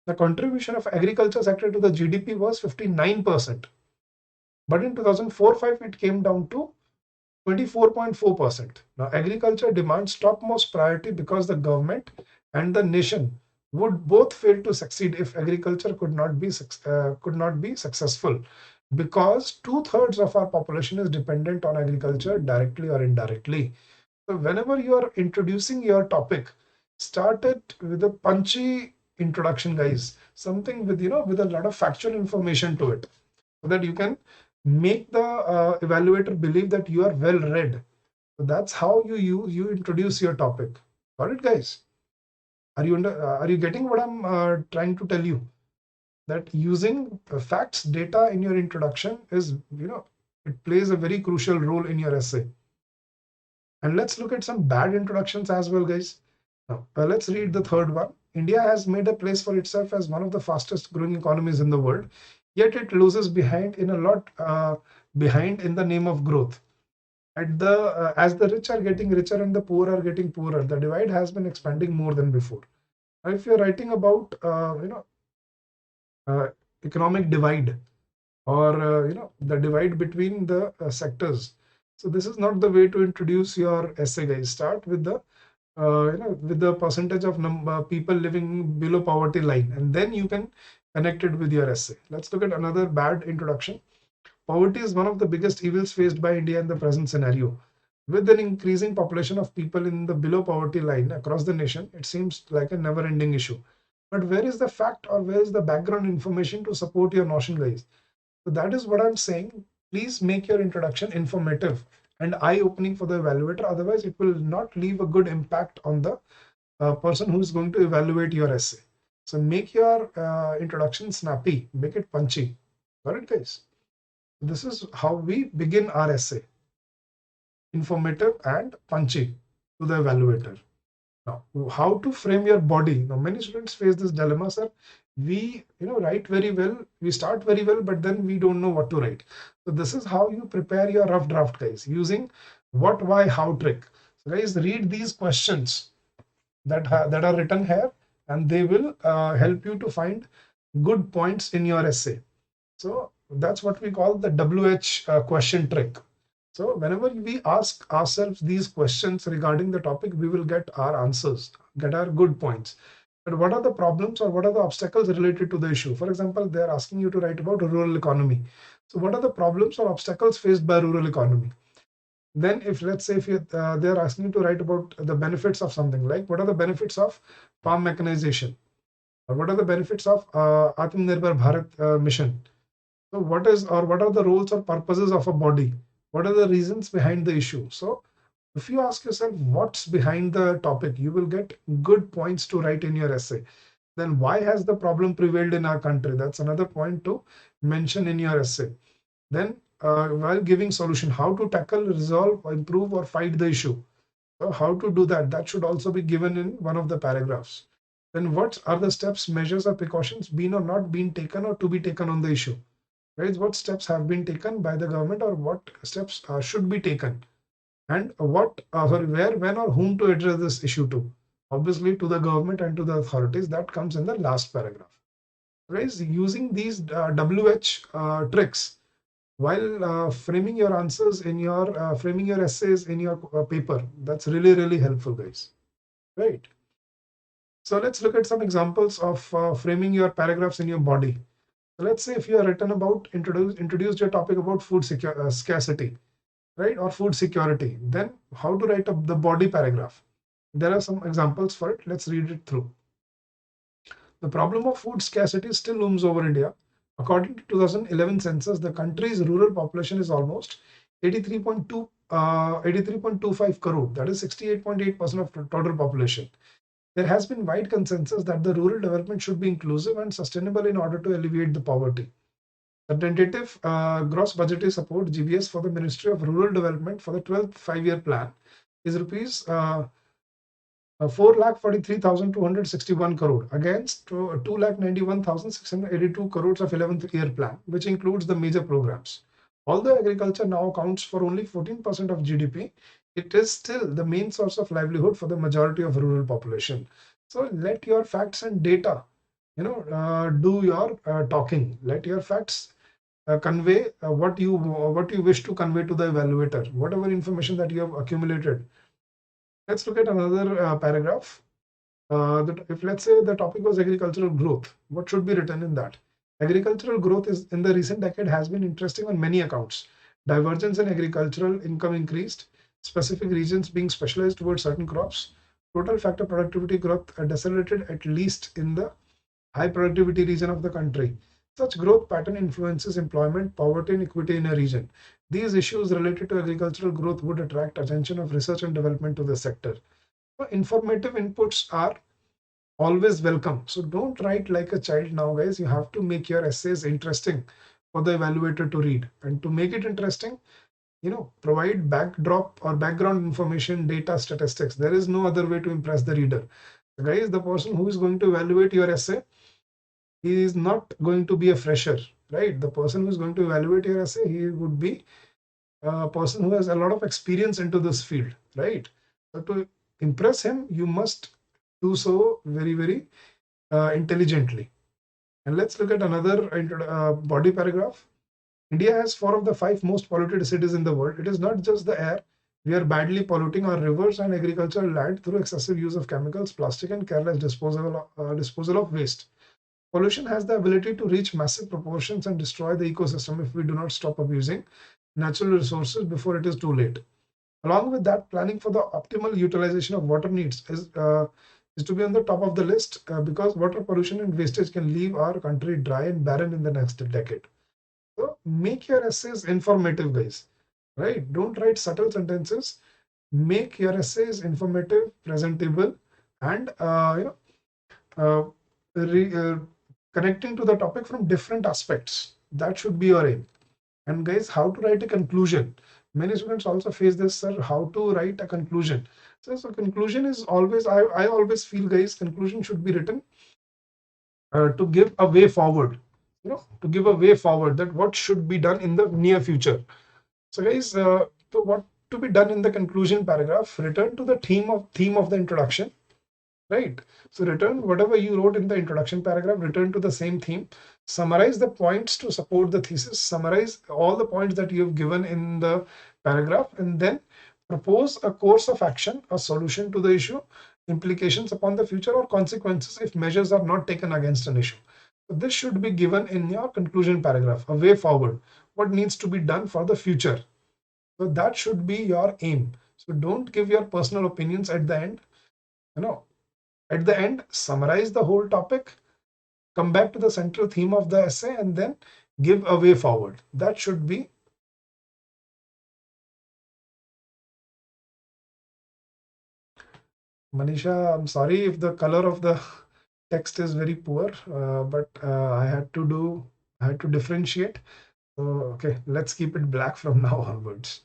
Speaker 1: the contribution of agriculture sector to the GDP was 59%. But in 2004-5, it came down to 24.4%. Now, agriculture demands topmost priority because the government and the nation would both fail to succeed if agriculture could not be successful, because 2/3 of our population is dependent on agriculture directly or indirectly. So whenever you are introducing your topic, start it with a punchy introduction, guys. Something with with a lot of factual information to it, so that you can make the evaluator believe that you are well read. So that's how you introduce your topic. Got it, guys? Are you getting what I'm trying to tell you? That using facts, data in your introduction is it plays a very crucial role in your essay. And let's look at some bad introductions as well, guys. Now, let's read the third one. India has made a place for itself as one of the fastest growing economies in the world, yet it loses behind in a lot behind in the name of growth. As the rich are getting richer and the poor are getting poorer, the divide has been expanding more than before. Now, if you're writing about economic divide, or the divide between the sectors, so this is not the way to introduce your essay, guys. Start with the with the percentage of people living below poverty line, and then you can connect it with your essay. Let's look at another bad introduction. Poverty is one of the biggest evils faced by India in the present scenario. With an increasing population of people in the below poverty line across the nation, it seems like a never-ending issue. But where is the fact, or where is the background information to support your notion, guys? So that is what I'm saying. Please make your introduction informative and eye-opening for the evaluator. Otherwise, it will not leave a good impact on the person who is going to evaluate your essay. So make your introduction snappy, make it punchy. Got it, guys? This is how we begin our essay. Informative and punchy to the evaluator. Now, how to frame your body? Now, many students face this dilemma, sir. We, write very well. We start very well, but then we don't know what to write. So this is how you prepare your rough draft, guys, using what, why, how trick. So, guys, read these questions that are written here, and they will help you to find good points in your essay. So that's what we call the WH question trick. So whenever we ask ourselves these questions regarding the topic, we will get our answers, get our good points. But what are the problems or what are the obstacles related to the issue? For example, they're asking you to write about rural economy. So what are the problems or obstacles faced by rural economy? Then if, let's say, if they're asking you to write about the benefits of something, like what are the benefits of farm mechanization, or what are the benefits of Atmanirbhar Bharat mission? So what are the roles or purposes of a body? What are the reasons behind the issue? So if you ask yourself what's behind the topic, you will get good points to write in your essay. Then why has the problem prevailed in our country? That's another point to mention in your essay. Then while giving solution, how to tackle, resolve, or improve, or fight the issue. So how to do that? That should also be given in one of the paragraphs. Then what are the steps, measures, or precautions been or not been taken or to be taken on the issue? Right? What steps have been taken by the government, or what steps should be taken, and where, when, or whom to address this issue to? Obviously, to the government and to the authorities. That comes in the last paragraph. Guys, using these WH tricks while framing your answers in your framing your essays in your paper, that's really helpful, guys. Right. So let's look at some examples of framing your paragraphs in your body. So let's say if you are written about introduced your topic about food scarcity, right, or food security, then how to write up the body paragraph? There are some examples for it. Let's read it through. The problem of food scarcity still looms over India. According to 2011 census, the country's rural population is almost 83.25 crore. That is 68.8% of total population. There has been wide consensus that the rural development should be inclusive and sustainable in order to alleviate the poverty. The tentative gross budgetary support (GBS) for the Ministry of Rural Development for the 12th five-year plan is rupees 4,43,261 crore against 2,91,682 crores of 11th year plan, which includes the major programs. Although agriculture now accounts for only 14% of GDP, it is still the main source of livelihood for the majority of rural population. So let your facts and data, do your talking. Let your facts convey what you wish to convey to the evaluator, whatever information that you have accumulated. Let's look at another paragraph. If let's say the topic was agricultural growth, what should be written in that? Agricultural growth is in the recent decade has been interesting on many accounts. Divergence in agricultural income increased, specific regions being specialized towards certain crops. Total factor productivity growth decelerated, at least in the high productivity region of the country. Such growth pattern influences employment, poverty, and equity in a region. These issues related to agricultural growth would attract attention of research and development to the sector. So informative inputs are always welcome. So don't write like a child now, guys. You have to make your essays interesting for the evaluator to read. And to make it interesting, provide backdrop or background information, data, statistics. There is no other way to impress the reader. So guys, the person who is going to evaluate your essay, he is not going to be a fresher, right? The person who is going to evaluate your essay, he would be a person who has a lot of experience into this field, right? So to impress him, you must do so very intelligently. And let's look at another body paragraph. India has four of the five most polluted cities in the world. It is not just the air. We are badly polluting our rivers and agricultural land through excessive use of chemicals, plastic, and careless disposal of waste. Pollution has the ability to reach massive proportions and destroy the ecosystem if we do not stop abusing natural resources before it is too late. Along with that, planning for the optimal utilization of water needs is to be on the top of the list because water pollution and wastage can leave our country dry and barren in the next decade. So make your essays informative, guys, right? Don't write subtle sentences. Make your essays informative, presentable, and uh, connecting to the topic from different aspects. That should be your aim. And guys, how to write a conclusion? Many students also face this, sir, how to write a conclusion. So conclusion is always, I always feel, guys, conclusion should be written to give a way forward, to give a way forward that what should be done in the near future. So guys, so what to be done in the conclusion paragraph, return to the theme of the introduction, right? So return whatever you wrote in the introduction paragraph, return to the same theme, summarize the points to support the thesis, summarize all the points that you have given in the paragraph, and then propose a course of action, a solution to the issue, implications upon the future, or consequences if measures are not taken against an issue. So this should be given in your conclusion paragraph, a way forward, what needs to be done for the future. So that should be your aim. So don't give your personal opinions at the end. You know, at the end, summarize the whole topic, come back to the central theme of the essay, and then give a way forward. That should be. Manisha, I'm sorry if the color of the text is very poor, but I had to differentiate. So, okay, let's keep it black from now onwards.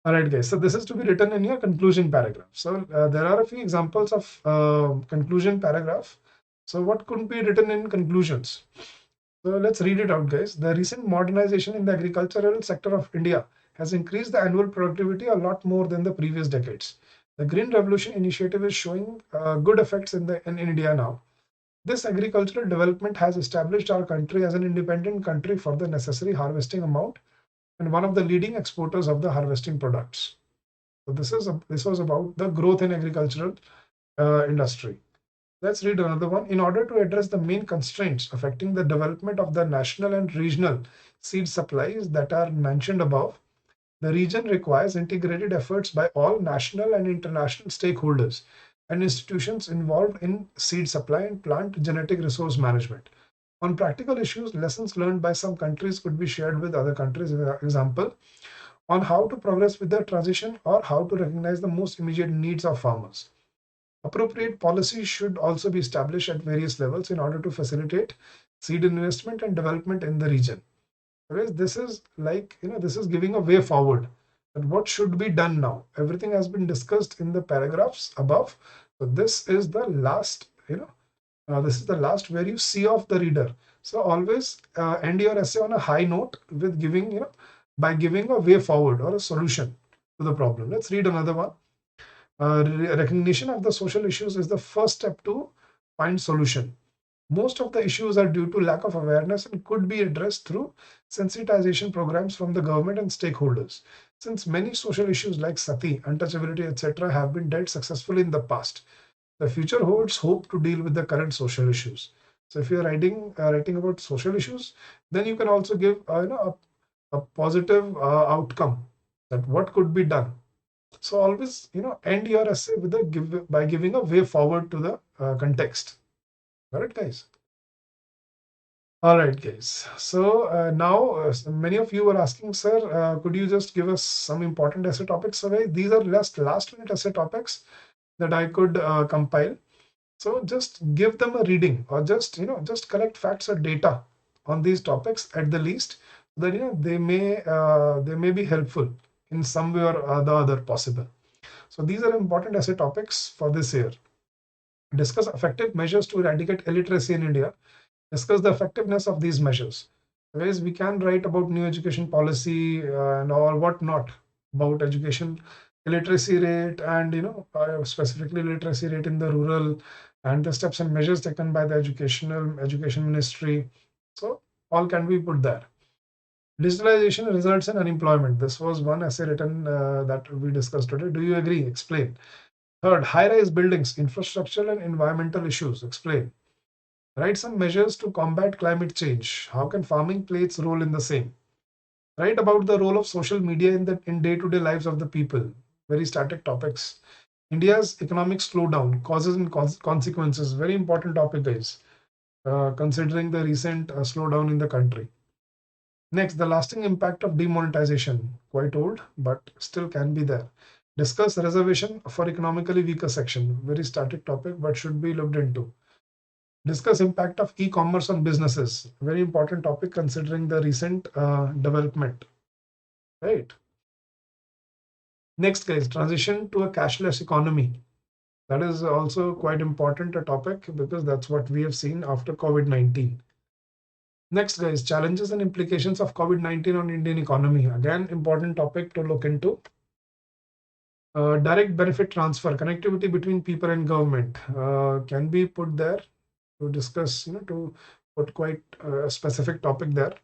Speaker 1: All right, guys. So this is to be written in your conclusion paragraph. So there are a few examples of conclusion paragraph. So what could be written in conclusions? So let's read it out, guys. The recent modernization in the agricultural sector of India has increased the annual productivity a lot more than the previous decades. The Green Revolution initiative is showing good effects in India now. This agricultural development has established our country as an independent country for the necessary harvesting amount and one of the leading exporters of the harvesting products. So this was about the growth in agricultural industry. Let's read another one. In order to address the main constraints affecting the development of the national and regional seed supplies that are mentioned above, the region requires integrated efforts by all national and international stakeholders and institutions involved in seed supply and plant genetic resource management. On practical issues, lessons learned by some countries could be shared with other countries. Example, on how to progress with the transition or how to recognize the most immediate needs of farmers. Appropriate policies should also be established at various levels in order to facilitate seed investment and development in the region. Whereas this is like, this is giving a way forward that what should be done now. Everything has been discussed in the paragraphs above. So this is the last, this is the last where you see off the reader. So always end your essay on a high note with giving, by giving a way forward or a solution to the problem. Let's read another one. Recognition of the social issues is the first step to find solution. Most of the issues are due to lack of awareness and could be addressed through sensitization programs from the government and stakeholders. Since many social issues like sati, untouchability, etc., have been dealt successfully in the past, the future holds hope to deal with the current social issues. So, if you're writing about social issues, then you can also give a positive outcome that what could be done. So always end your essay with by giving a way forward to the context. All right, guys. All right, guys. So now many of you were asking, sir, could you just give us some important essay topics? So guys, these are last minute essay topics that I could compile. So just give them a reading, or just collect facts or data on these topics at the least, so that they may be helpful in some way or the other possible. So these are important essay topics for this year. Discuss effective measures to eradicate illiteracy in India. Discuss the effectiveness of these measures. Whereas we can write about new education policy and all whatnot about education illiteracy rate, and specifically literacy rate in the rural, and the steps and measures taken by the education ministry. So all can be put there. Digitalization results in unemployment. This was one essay written that we discussed today. Do you agree? Explain. Third, high-rise buildings, infrastructural and environmental issues. Explain. Write some measures to combat climate change. How can farming play its role in the same? Write about the role of social media in day-to-day lives of the people. Very static topics. India's economic slowdown, causes and consequences. Very important topic, guys. Considering the recent slowdown in the country. Next, the lasting impact of demonetization. Quite old, but still can be there. Discuss reservation for economically weaker section. Very static topic, but should be looked into. Discuss impact of e-commerce on businesses. Very important topic considering the recent development. Right. Next, guys, transition to a cashless economy. That is also quite important a topic because that's what we have seen after COVID-19. Next, guys, challenges and implications of COVID-19 on Indian economy. Again, important topic to look into. Direct benefit transfer, connectivity between people and government can be put there to discuss, to put quite a specific topic there.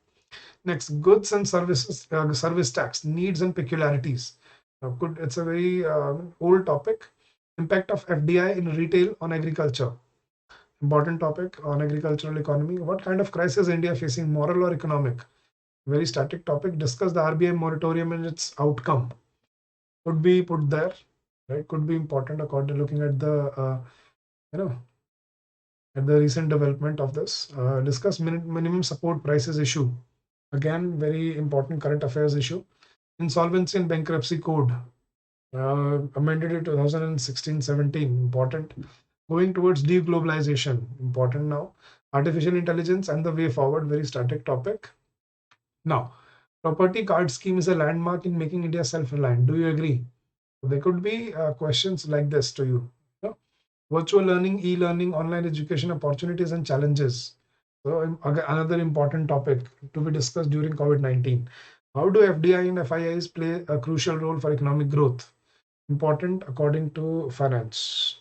Speaker 1: Next, goods and services, service tax, needs and peculiarities. It's a very old topic. Impact of FDI in retail on agriculture. Important topic on agricultural economy. What kind of crisis India facing, moral or economic? Very static topic. Discuss the RBI moratorium and its outcome. Could be put there, right? Could be important according to looking at the, you know, at the recent development of this. Discuss minimum support prices issue. Again, very important current affairs issue. Insolvency and bankruptcy code, amended in 2016-17, important. Going towards deglobalization, important now. Artificial intelligence and the way forward, very static topic. Now, property card scheme is a landmark in making India self-reliant. Do you agree? There could be questions like this to you. Virtual learning, e-learning, online education opportunities and challenges. So another important topic to be discussed during COVID-19. How do FDI and FIIs play a crucial role for economic growth? Important according to finance.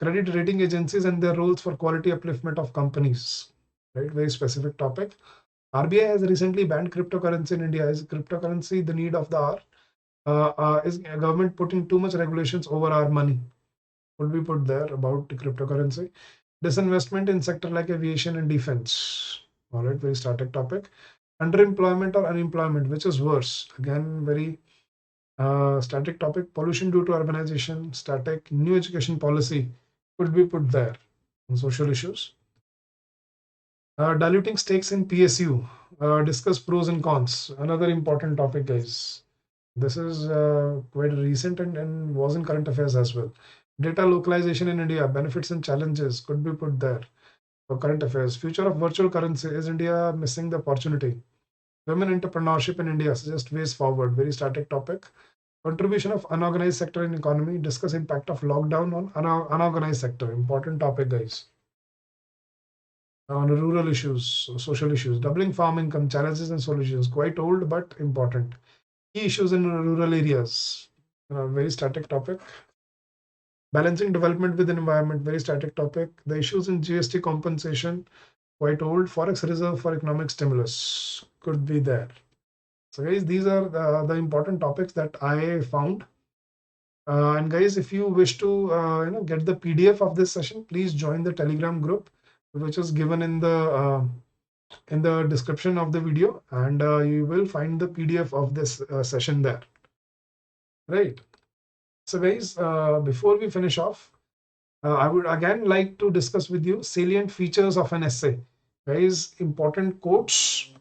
Speaker 1: Credit rating agencies and their roles for quality upliftment of companies. Right, very specific topic. RBI has recently banned cryptocurrency in India. Is cryptocurrency the need of the hour? Is government putting too much regulations over our money? Would be put there about the cryptocurrency. Disinvestment in sector like aviation and defense. All right, very static topic. Underemployment or unemployment, which is worse? Again, very static topic. Pollution due to urbanization, static. New education policy could be put there. On social issues. Diluting stakes in PSU. Discuss pros and cons. Another important topic, guys. This is quite recent and was in current affairs as well. Data localization in India, benefits and challenges could be put there for current affairs. Future of virtual currency, is India missing the opportunity? Women entrepreneurship in India, suggest ways forward, very static topic. Contribution of unorganized sector in economy, discuss impact of lockdown on unorganized sector, important topic, guys. On rural issues, social issues, doubling farm income, challenges and solutions, quite old but important. Key issues in rural areas, very static topic. Balancing development with environment, very static topic. The issues in GST compensation, quite old. Forex reserve for economic stimulus could be there. So guys, these are the important topics that I found. And guys, if you wish to get the PDF of this session, please join the Telegram group, which is given in the description of the video, and you will find the PDF of this session there. Right. So guys, before we finish off, I would again like to discuss with you salient features of an essay. Guys, important quotes,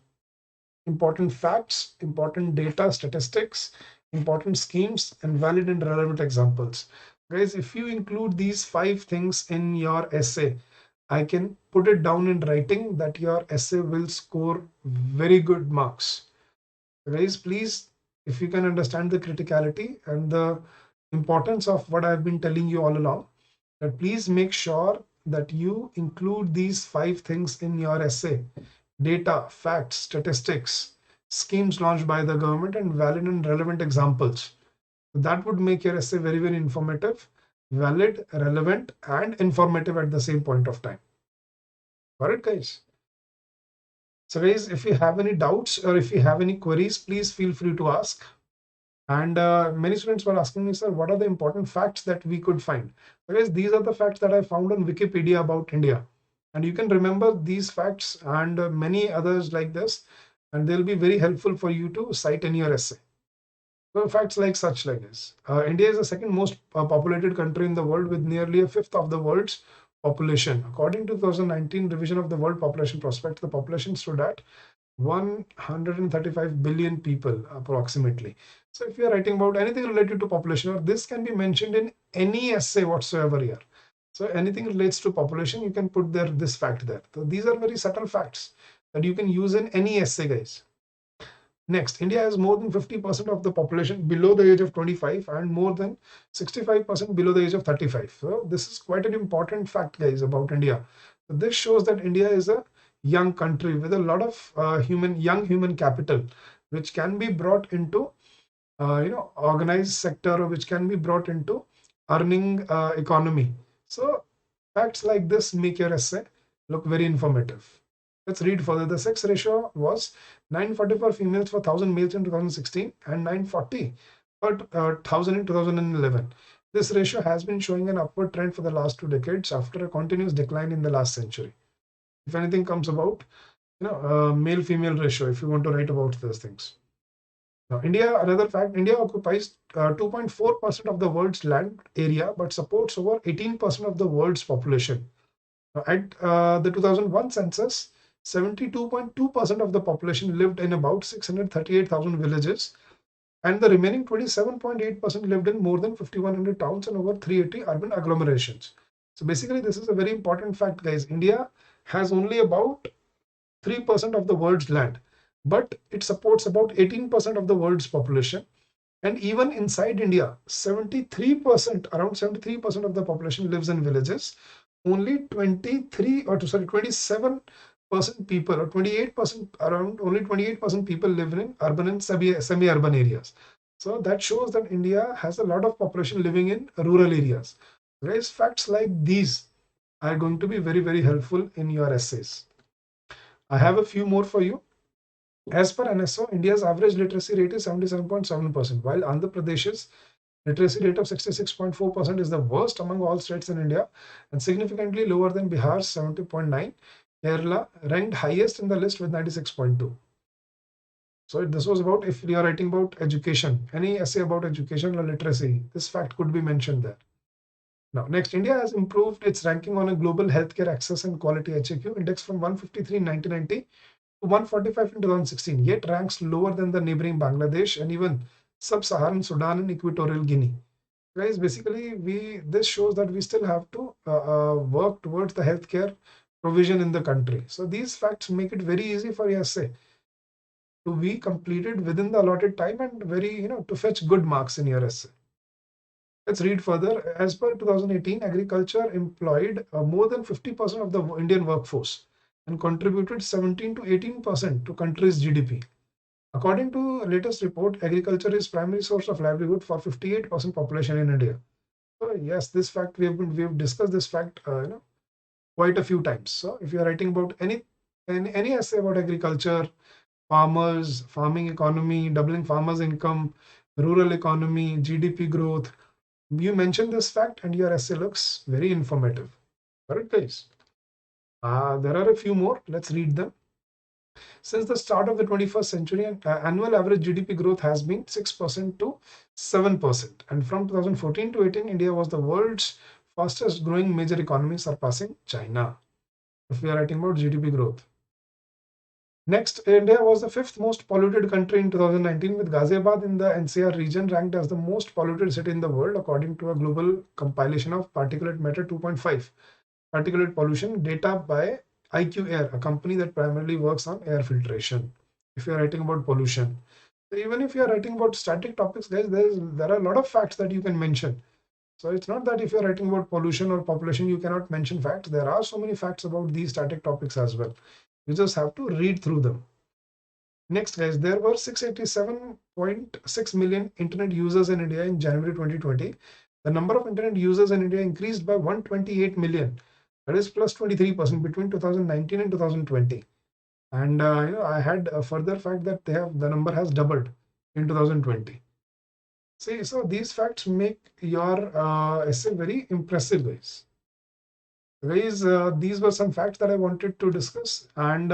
Speaker 1: important facts, important data, statistics, important schemes, and valid and relevant examples. Guys, if you include these 5 things in your essay, I can put it down in writing that your essay will score very good marks. Guys, please, if you can understand the criticality and the importance of what I've been telling you all along, that please make sure that you include these 5 things in your essay: data, facts, statistics, schemes launched by the government, and valid and relevant examples. That would make your essay very, very informative, valid, relevant, and informative at the same point of time. Got it, guys? So guys, if you have any doubts or if you have any queries, please feel free to ask. And many students were asking me, sir, what are the important facts that we could find? Because these are the facts that I found on Wikipedia about India. And you can remember these facts and many others like this, and they'll be very helpful for you to cite in your essay. So facts like such like this. India is the second most populated country in the world with nearly a fifth of the world's population. According to 2019 revision of the World Population Prospect, the population stood at 135 billion people approximately. So if you are writing about anything related to population, or this can be mentioned in any essay whatsoever here. So anything relates to population, you can put there this fact there. So these are very subtle facts that you can use in any essay, guys. Next, India has more than 50% of the population below the age of 25 and more than 65% below the age of 35. So this is quite an important fact, guys, about India. This shows that India is a young country with a lot of young human capital, which can be brought into organized sector, or which can be brought into earning economy. So facts like this make your essay look very informative. Let's read further. The sex ratio was 944 females for 1000 males in 2016 and 940 per 1000 in 2011. This ratio has been showing an upward trend for the last 2 decades after a continuous decline in the last century. If anything comes about, male female ratio, if you want to write about those things. Now, India, another fact, India occupies 2.4% of the world's land area, but supports over 18% of the world's population. Now, at the 2001 census, 72.2% of the population lived in about 638,000 villages, and the remaining 27.8% lived in more than 5,100 towns and over 380 urban agglomerations. So basically, this is a very important fact, guys. India has only about 3% of the world's land, but it supports about 18% of the world's population. And even inside India, 73%, around 73% of the population lives in villages. Only 27% people, or 28%, around only 28% people live in urban and semi-urban areas. So that shows that India has a lot of population living in rural areas. Guys, facts like these are going to be very, very helpful in your essays. I have a few more for you. As per NSO, India's average literacy rate is 77.7%, while Andhra Pradesh's literacy rate of 66.4% is the worst among all states in India and significantly lower than Bihar's 70.9%. Kerala ranked highest in the list with 96.2%. So this was about, if you are writing about education, any essay about education or literacy, this fact could be mentioned there. Now, next, India has improved its ranking on a global healthcare access and quality (HAQ) index from 153 in 1990 to 145 in 2016, yet ranks lower than the neighboring Bangladesh and even sub-Saharan Sudan and Equatorial Guinea. Guys, basically, this shows that we still have to work towards the healthcare provision in the country. So these facts make it very easy for your essay to be completed within the allotted time and to fetch good marks in your essay. Let's read further. As per 2018, agriculture employed more than 50% of the Indian workforce and contributed 17 to 18% to country's GDP. According to latest report, agriculture is primary source of livelihood for 58% population in India. So yes, this fact we have discussed this fact quite a few times. So if you are writing about any essay about agriculture, farmers, farming economy, doubling farmers' income, rural economy, GDP growth, you mention this fact and your essay looks very informative. Correct, guys? There are a few more. Let's read them. Since the start of the 21st century, annual average GDP growth has been 6% to 7%. And from 2014 to 18, India was the world's fastest growing major economy, surpassing China, if we are writing about GDP growth. Next, India was the 5th most polluted country in 2019, with Ghaziabad in the NCR region ranked as the most polluted city in the world, according to a global compilation of particulate matter 2.5 particulate pollution data by IQ Air, a company that primarily works on air filtration. If you are writing about pollution, so even if you are writing about static topics, guys, there are a lot of facts that you can mention. So it's not that if you're writing about pollution or population, you cannot mention facts. There are so many facts about these static topics as well. You just have to read through them. Next, guys, there were 687.6 million internet users in India in January 2020. The number of internet users in India increased by 128 million. That is plus 23% between 2019 and 2020. And I had a further fact that the number has doubled in 2020. See, so these facts make your essay very impressive, guys. Guys, these were some facts that I wanted to discuss, and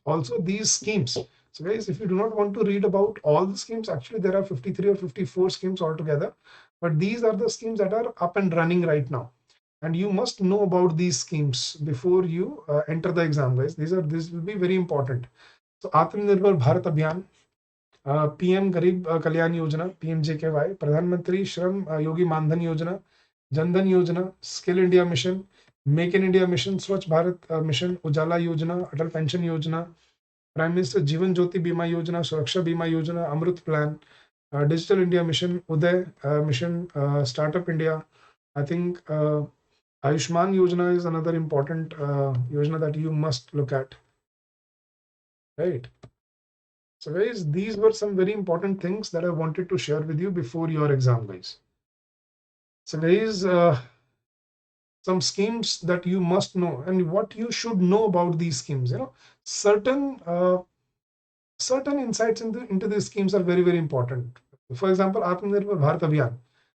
Speaker 1: also these schemes. So guys, if you do not want to read about all the schemes, actually there are 53 or 54 schemes altogether, but these are the schemes that are up and running right now. And you must know about these schemes before you enter the exam, guys. This will be very important. So Atmanirbhar Bharat Abhiyan, PM Garib Kalyan Yojana, PMJKY, Pradhan Mantri Shram Yogi Mandhan Yojana, Jandan Yojana, Skill India Mission, Make in India Mission, Swachh Bharat Mission, Ujala Yojana, Atal Pension Yojana, Prime Minister Jeevan Jyoti Bima Yojana, Suraksha Bima Yojana, Amrit Plan, Digital India Mission, Uday Mission, Startup India. I think Ayushman Yojana is another important Yojana that you must look at, right? So guys, these were some very important things that I wanted to share with you before your exam, guys. So guys, some schemes that you must know and what you should know about these schemes. Certain certain insights into these schemes are very, very important. For example, Atmanirbhar Bharat Abhiyan.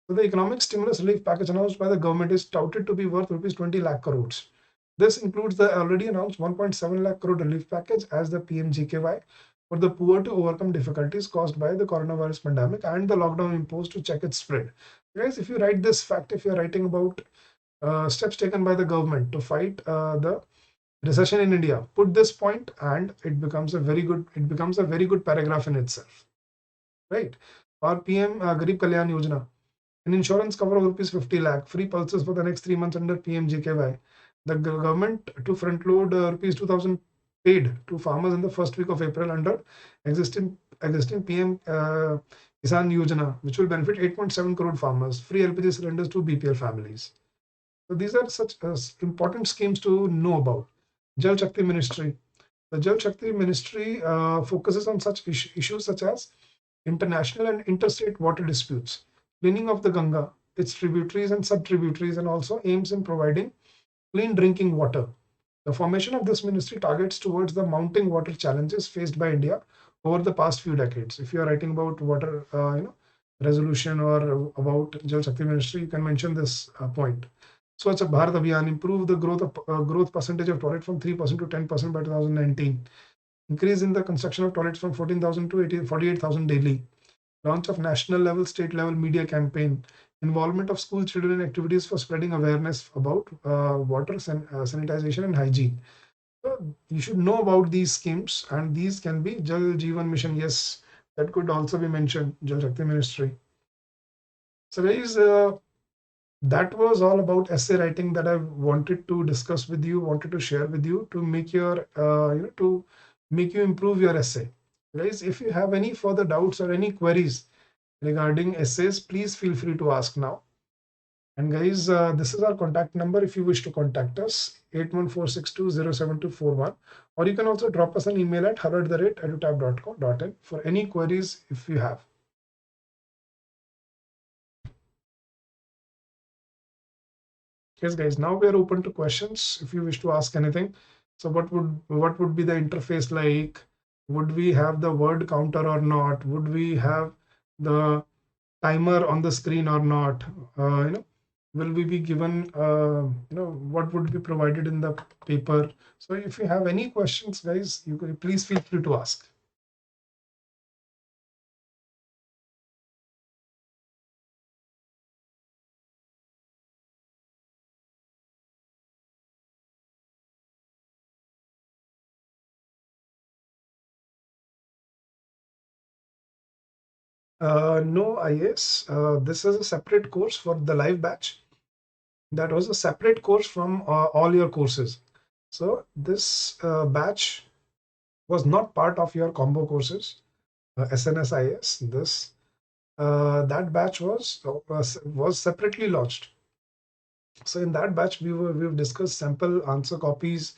Speaker 1: So the economic stimulus relief package announced by the government is touted to be worth rupees 20 lakh crores. This includes the already announced 1.7 lakh crore relief package as the PMGKY for the poor to overcome difficulties caused by the coronavirus pandemic and the lockdown imposed to check its spread. Guys, if you write this fact, if you're writing about steps taken by the government to fight the recession in India, put this point and it becomes a very good paragraph in itself, right? Or PM Garib Kalyan Yojana, an insurance cover of rupees 50 lakh, free pulses for the next 3 months under PMGKY. The government to front load rupees 2,000 paid to farmers in the first week of April under existing PM Kisan Yojana, which will benefit 8.7 crore farmers, free LPG cylinders to BPL families. So these are such important schemes to know about. Jal Shakti Ministry. The Jal Shakti Ministry focuses on such issues such as international and interstate water disputes, cleaning of the Ganga, its tributaries and sub-tributaries, and also aims in providing clean drinking water. The formation of this ministry targets towards the mounting water challenges faced by India over the past few decades. If you are writing about water, resolution or about Jal Shakti Ministry, you can mention this point. Swachh Bharat Abhiyan improve the growth percentage of toilet from 3% to 10% by 2019. Increase in the construction of toilets from 14,000 to 48,000 daily. Launch of national level, state level media campaign. Involvement of school children in activities for spreading awareness about water sanitization and hygiene. So you should know about these schemes, and these can be Jal Jeevan Mission. Yes, that could also be mentioned, Jal Shakti Ministry. So guys, that was all about essay writing that I wanted to discuss with you, wanted to share with you to make your, to make you improve your essay. Guys, if you have any further doubts or any queries regarding essays, please feel free to ask now. And guys, this is our contact number if you wish to contact us, 81462072241. Or you can also drop us an email at hello@edutap.co.in for any queries if you have. Yes, guys, now we are open to questions if you wish to ask anything. So what would be the interface like? Would we have the word counter or not? Would we have the timer on the screen or not? Will we be given, what would be provided in the paper? So if you have any questions, guys, you can please feel free to ask. No, IS. This is a separate course for the live batch. That was a separate course from all your courses. So this batch was not part of your combo courses, SNSIS. That batch was separately launched. So in that batch, we've discussed sample answer copies.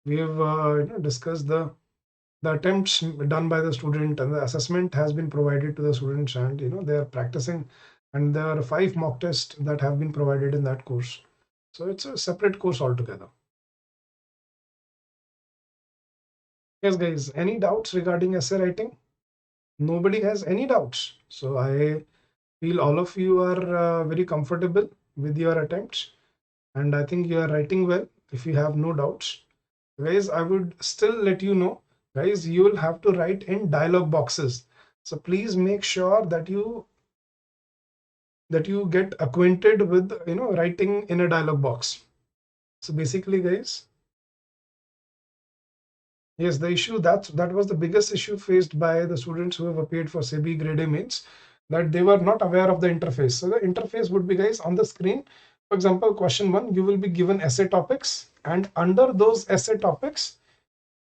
Speaker 1: We've discussed the attempts done by the student, and the assessment has been provided to the students, and they are practicing. And there are 5 mock tests that have been provided in that course. So it's a separate course altogether. Yes, guys, any doubts regarding essay writing? Nobody has any doubts. So I feel all of you are very comfortable with your attempts, and I think you are writing well if you have no doubts. Guys, I would still let you know, guys, you will have to write in dialog boxes. So please make sure that you get acquainted with writing in a dialog box. So basically, guys, yes, the issue that was the biggest issue faced by the students who have appeared for SEBI Gr A mains, that they were not aware of the interface. So the interface would be, guys, on the screen. For example, question 1, you will be given essay topics, and under those essay topics,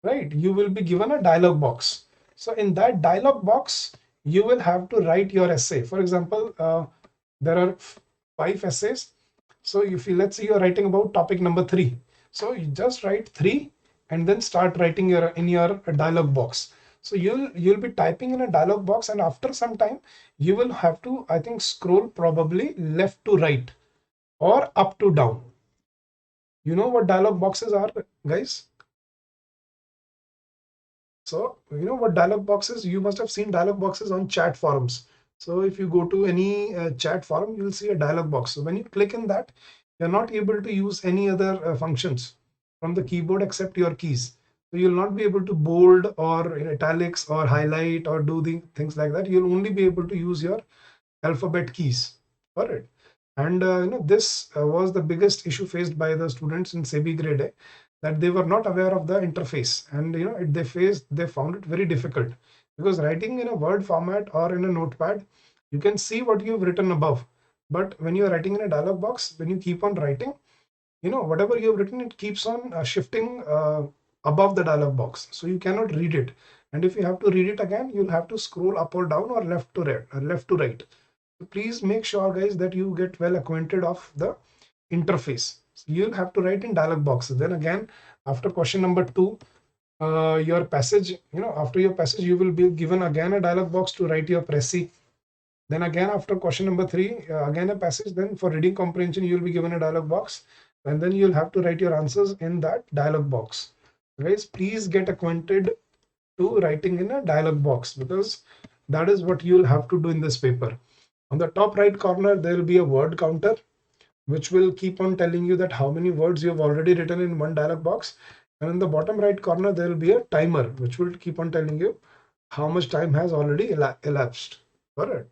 Speaker 1: right? You will be given a dialog box. So in that dialog box, you will have to write your essay. For example, there are 5 essays. So if you, let's say you're writing about topic number 3. So you just write 3 and then start writing your in your dialog box. So you'll be typing in a dialog box, and after some time you will have to, I think, scroll probably left to right or up to down. You know what dialog boxes are, guys? So, you know what dialog boxes, you must have seen dialog boxes on chat forums. So if you go to any chat forum, you'll see a dialog box. So when you click in that, you're not able to use any other functions from the keyboard except your keys. So you'll not be able to bold or in italics or highlight or do the things like that. You'll only be able to use your alphabet keys for it. And this was the biggest issue faced by the students in SEBI Gr A, that they were not aware of the interface, and they found it very difficult, because writing in a Word format or in a notepad, you can see what you've written above, but when you're writing in a dialog box, when you keep on writing, whatever you've written, it keeps on shifting above the dialog box, so you cannot read it. And if you have to read it again, you'll have to scroll up or down or left to right. So please make sure, guys, that you get well acquainted of the interface. So you'll have to write in dialog boxes. Then again, after question number 2, your passage, after your passage, you will be given again a dialog box to write your précis. Then again, after question number 3, again a passage. Then for reading comprehension, you'll be given a dialog box, and then you'll have to write your answers in that dialog box. Guys, please get acquainted to writing in a dialog box, because that is what you'll have to do in this paper. On the top right corner, there will be a word counter, which will keep on telling you that how many words you have already written in one dialog box. And in the bottom right corner, there will be a timer, which will keep on telling you how much time has already elapsed. Correct.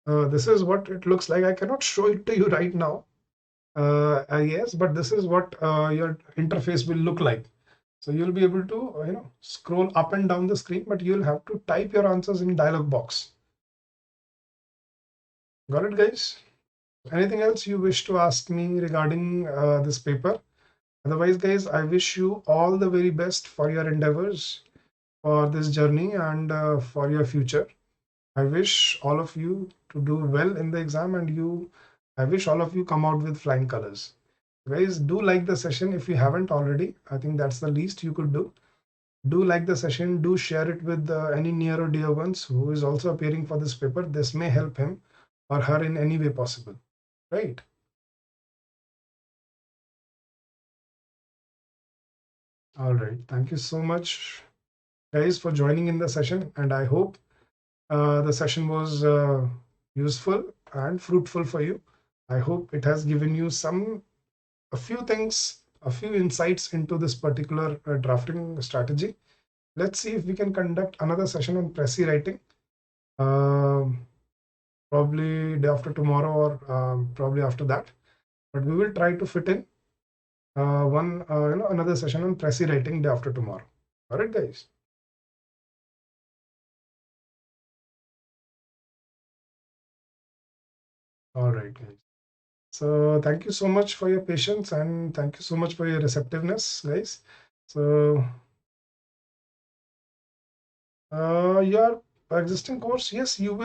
Speaker 1: This is what it looks like. I cannot show it to you right now. Yes, but this is what your interface will look like. So you'll be able to, scroll up and down the screen, but you'll have to type your answers in dialog box. Got it, guys? Anything else you wish to ask me regarding this paper? Otherwise, guys, I wish you all the very best for your endeavors, for this journey, and for your future. I wish all of you to do well in the exam, and I wish all of you come out with flying colors. Guys, do like the session if you haven't already. I think that's the least you could do. Do like the session, do share it with any near or dear ones who is also appearing for this paper. This may help him or her in any way possible, right? All right. Thank you so much, guys, for joining in the session. And I hope the session was useful and fruitful for you. I hope it has given you a few things, a few insights into this particular drafting strategy. Let's see if we can conduct another session on précis writing. Probably day after tomorrow, or probably after that. But we will try to fit in another session on précis writing day after tomorrow. All right, guys. All right, guys. So thank you so much for your patience, and thank you so much for your receptiveness, guys. So your existing course, yes, you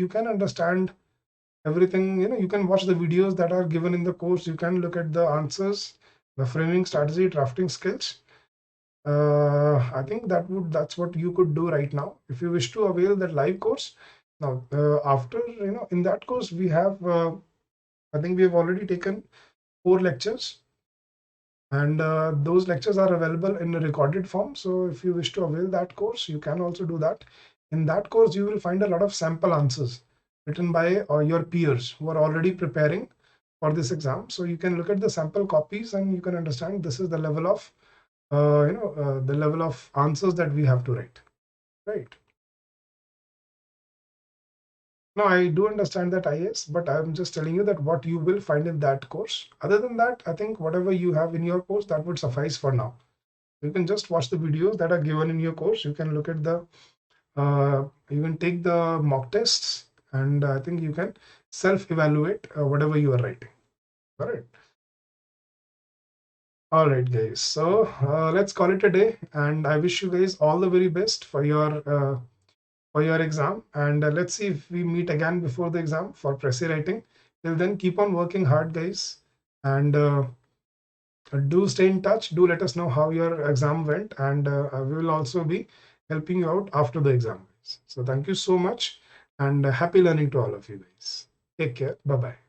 Speaker 1: can understand everything. You can watch the videos that are given in the course. You can look at the answers, the framing strategy, drafting skills. I think that's what you could do right now if you wish to avail that live course. Now, after in that course we have, I think we have already taken 4 lectures, and those lectures are available in a recorded form. So if you wish to avail that course, you can also do that. In that course, you will find a lot of sample answers written by your peers who are already preparing for this exam. So you can look at the sample copies, and you can understand this is the level of the level of answers that we have to write, right? No, I do understand that, IS, but I'm just telling you that what you will find in that course. Other than that, I think whatever you have in your course, that would suffice for now. You can just watch the videos that are given in your course. You can look at you can take the mock tests, and I think you can self-evaluate whatever you are writing. All right. All right, guys. So let's call it a day, and I wish you guys all the very best for your exam. And let's see if we meet again before the exam for Pressy writing. Till then, keep on working hard, guys, and do stay in touch. Do let us know how your exam went, and we will also be helping you out after the exam, guys. So thank you so much, and happy learning to all of you guys. Take care. Bye bye.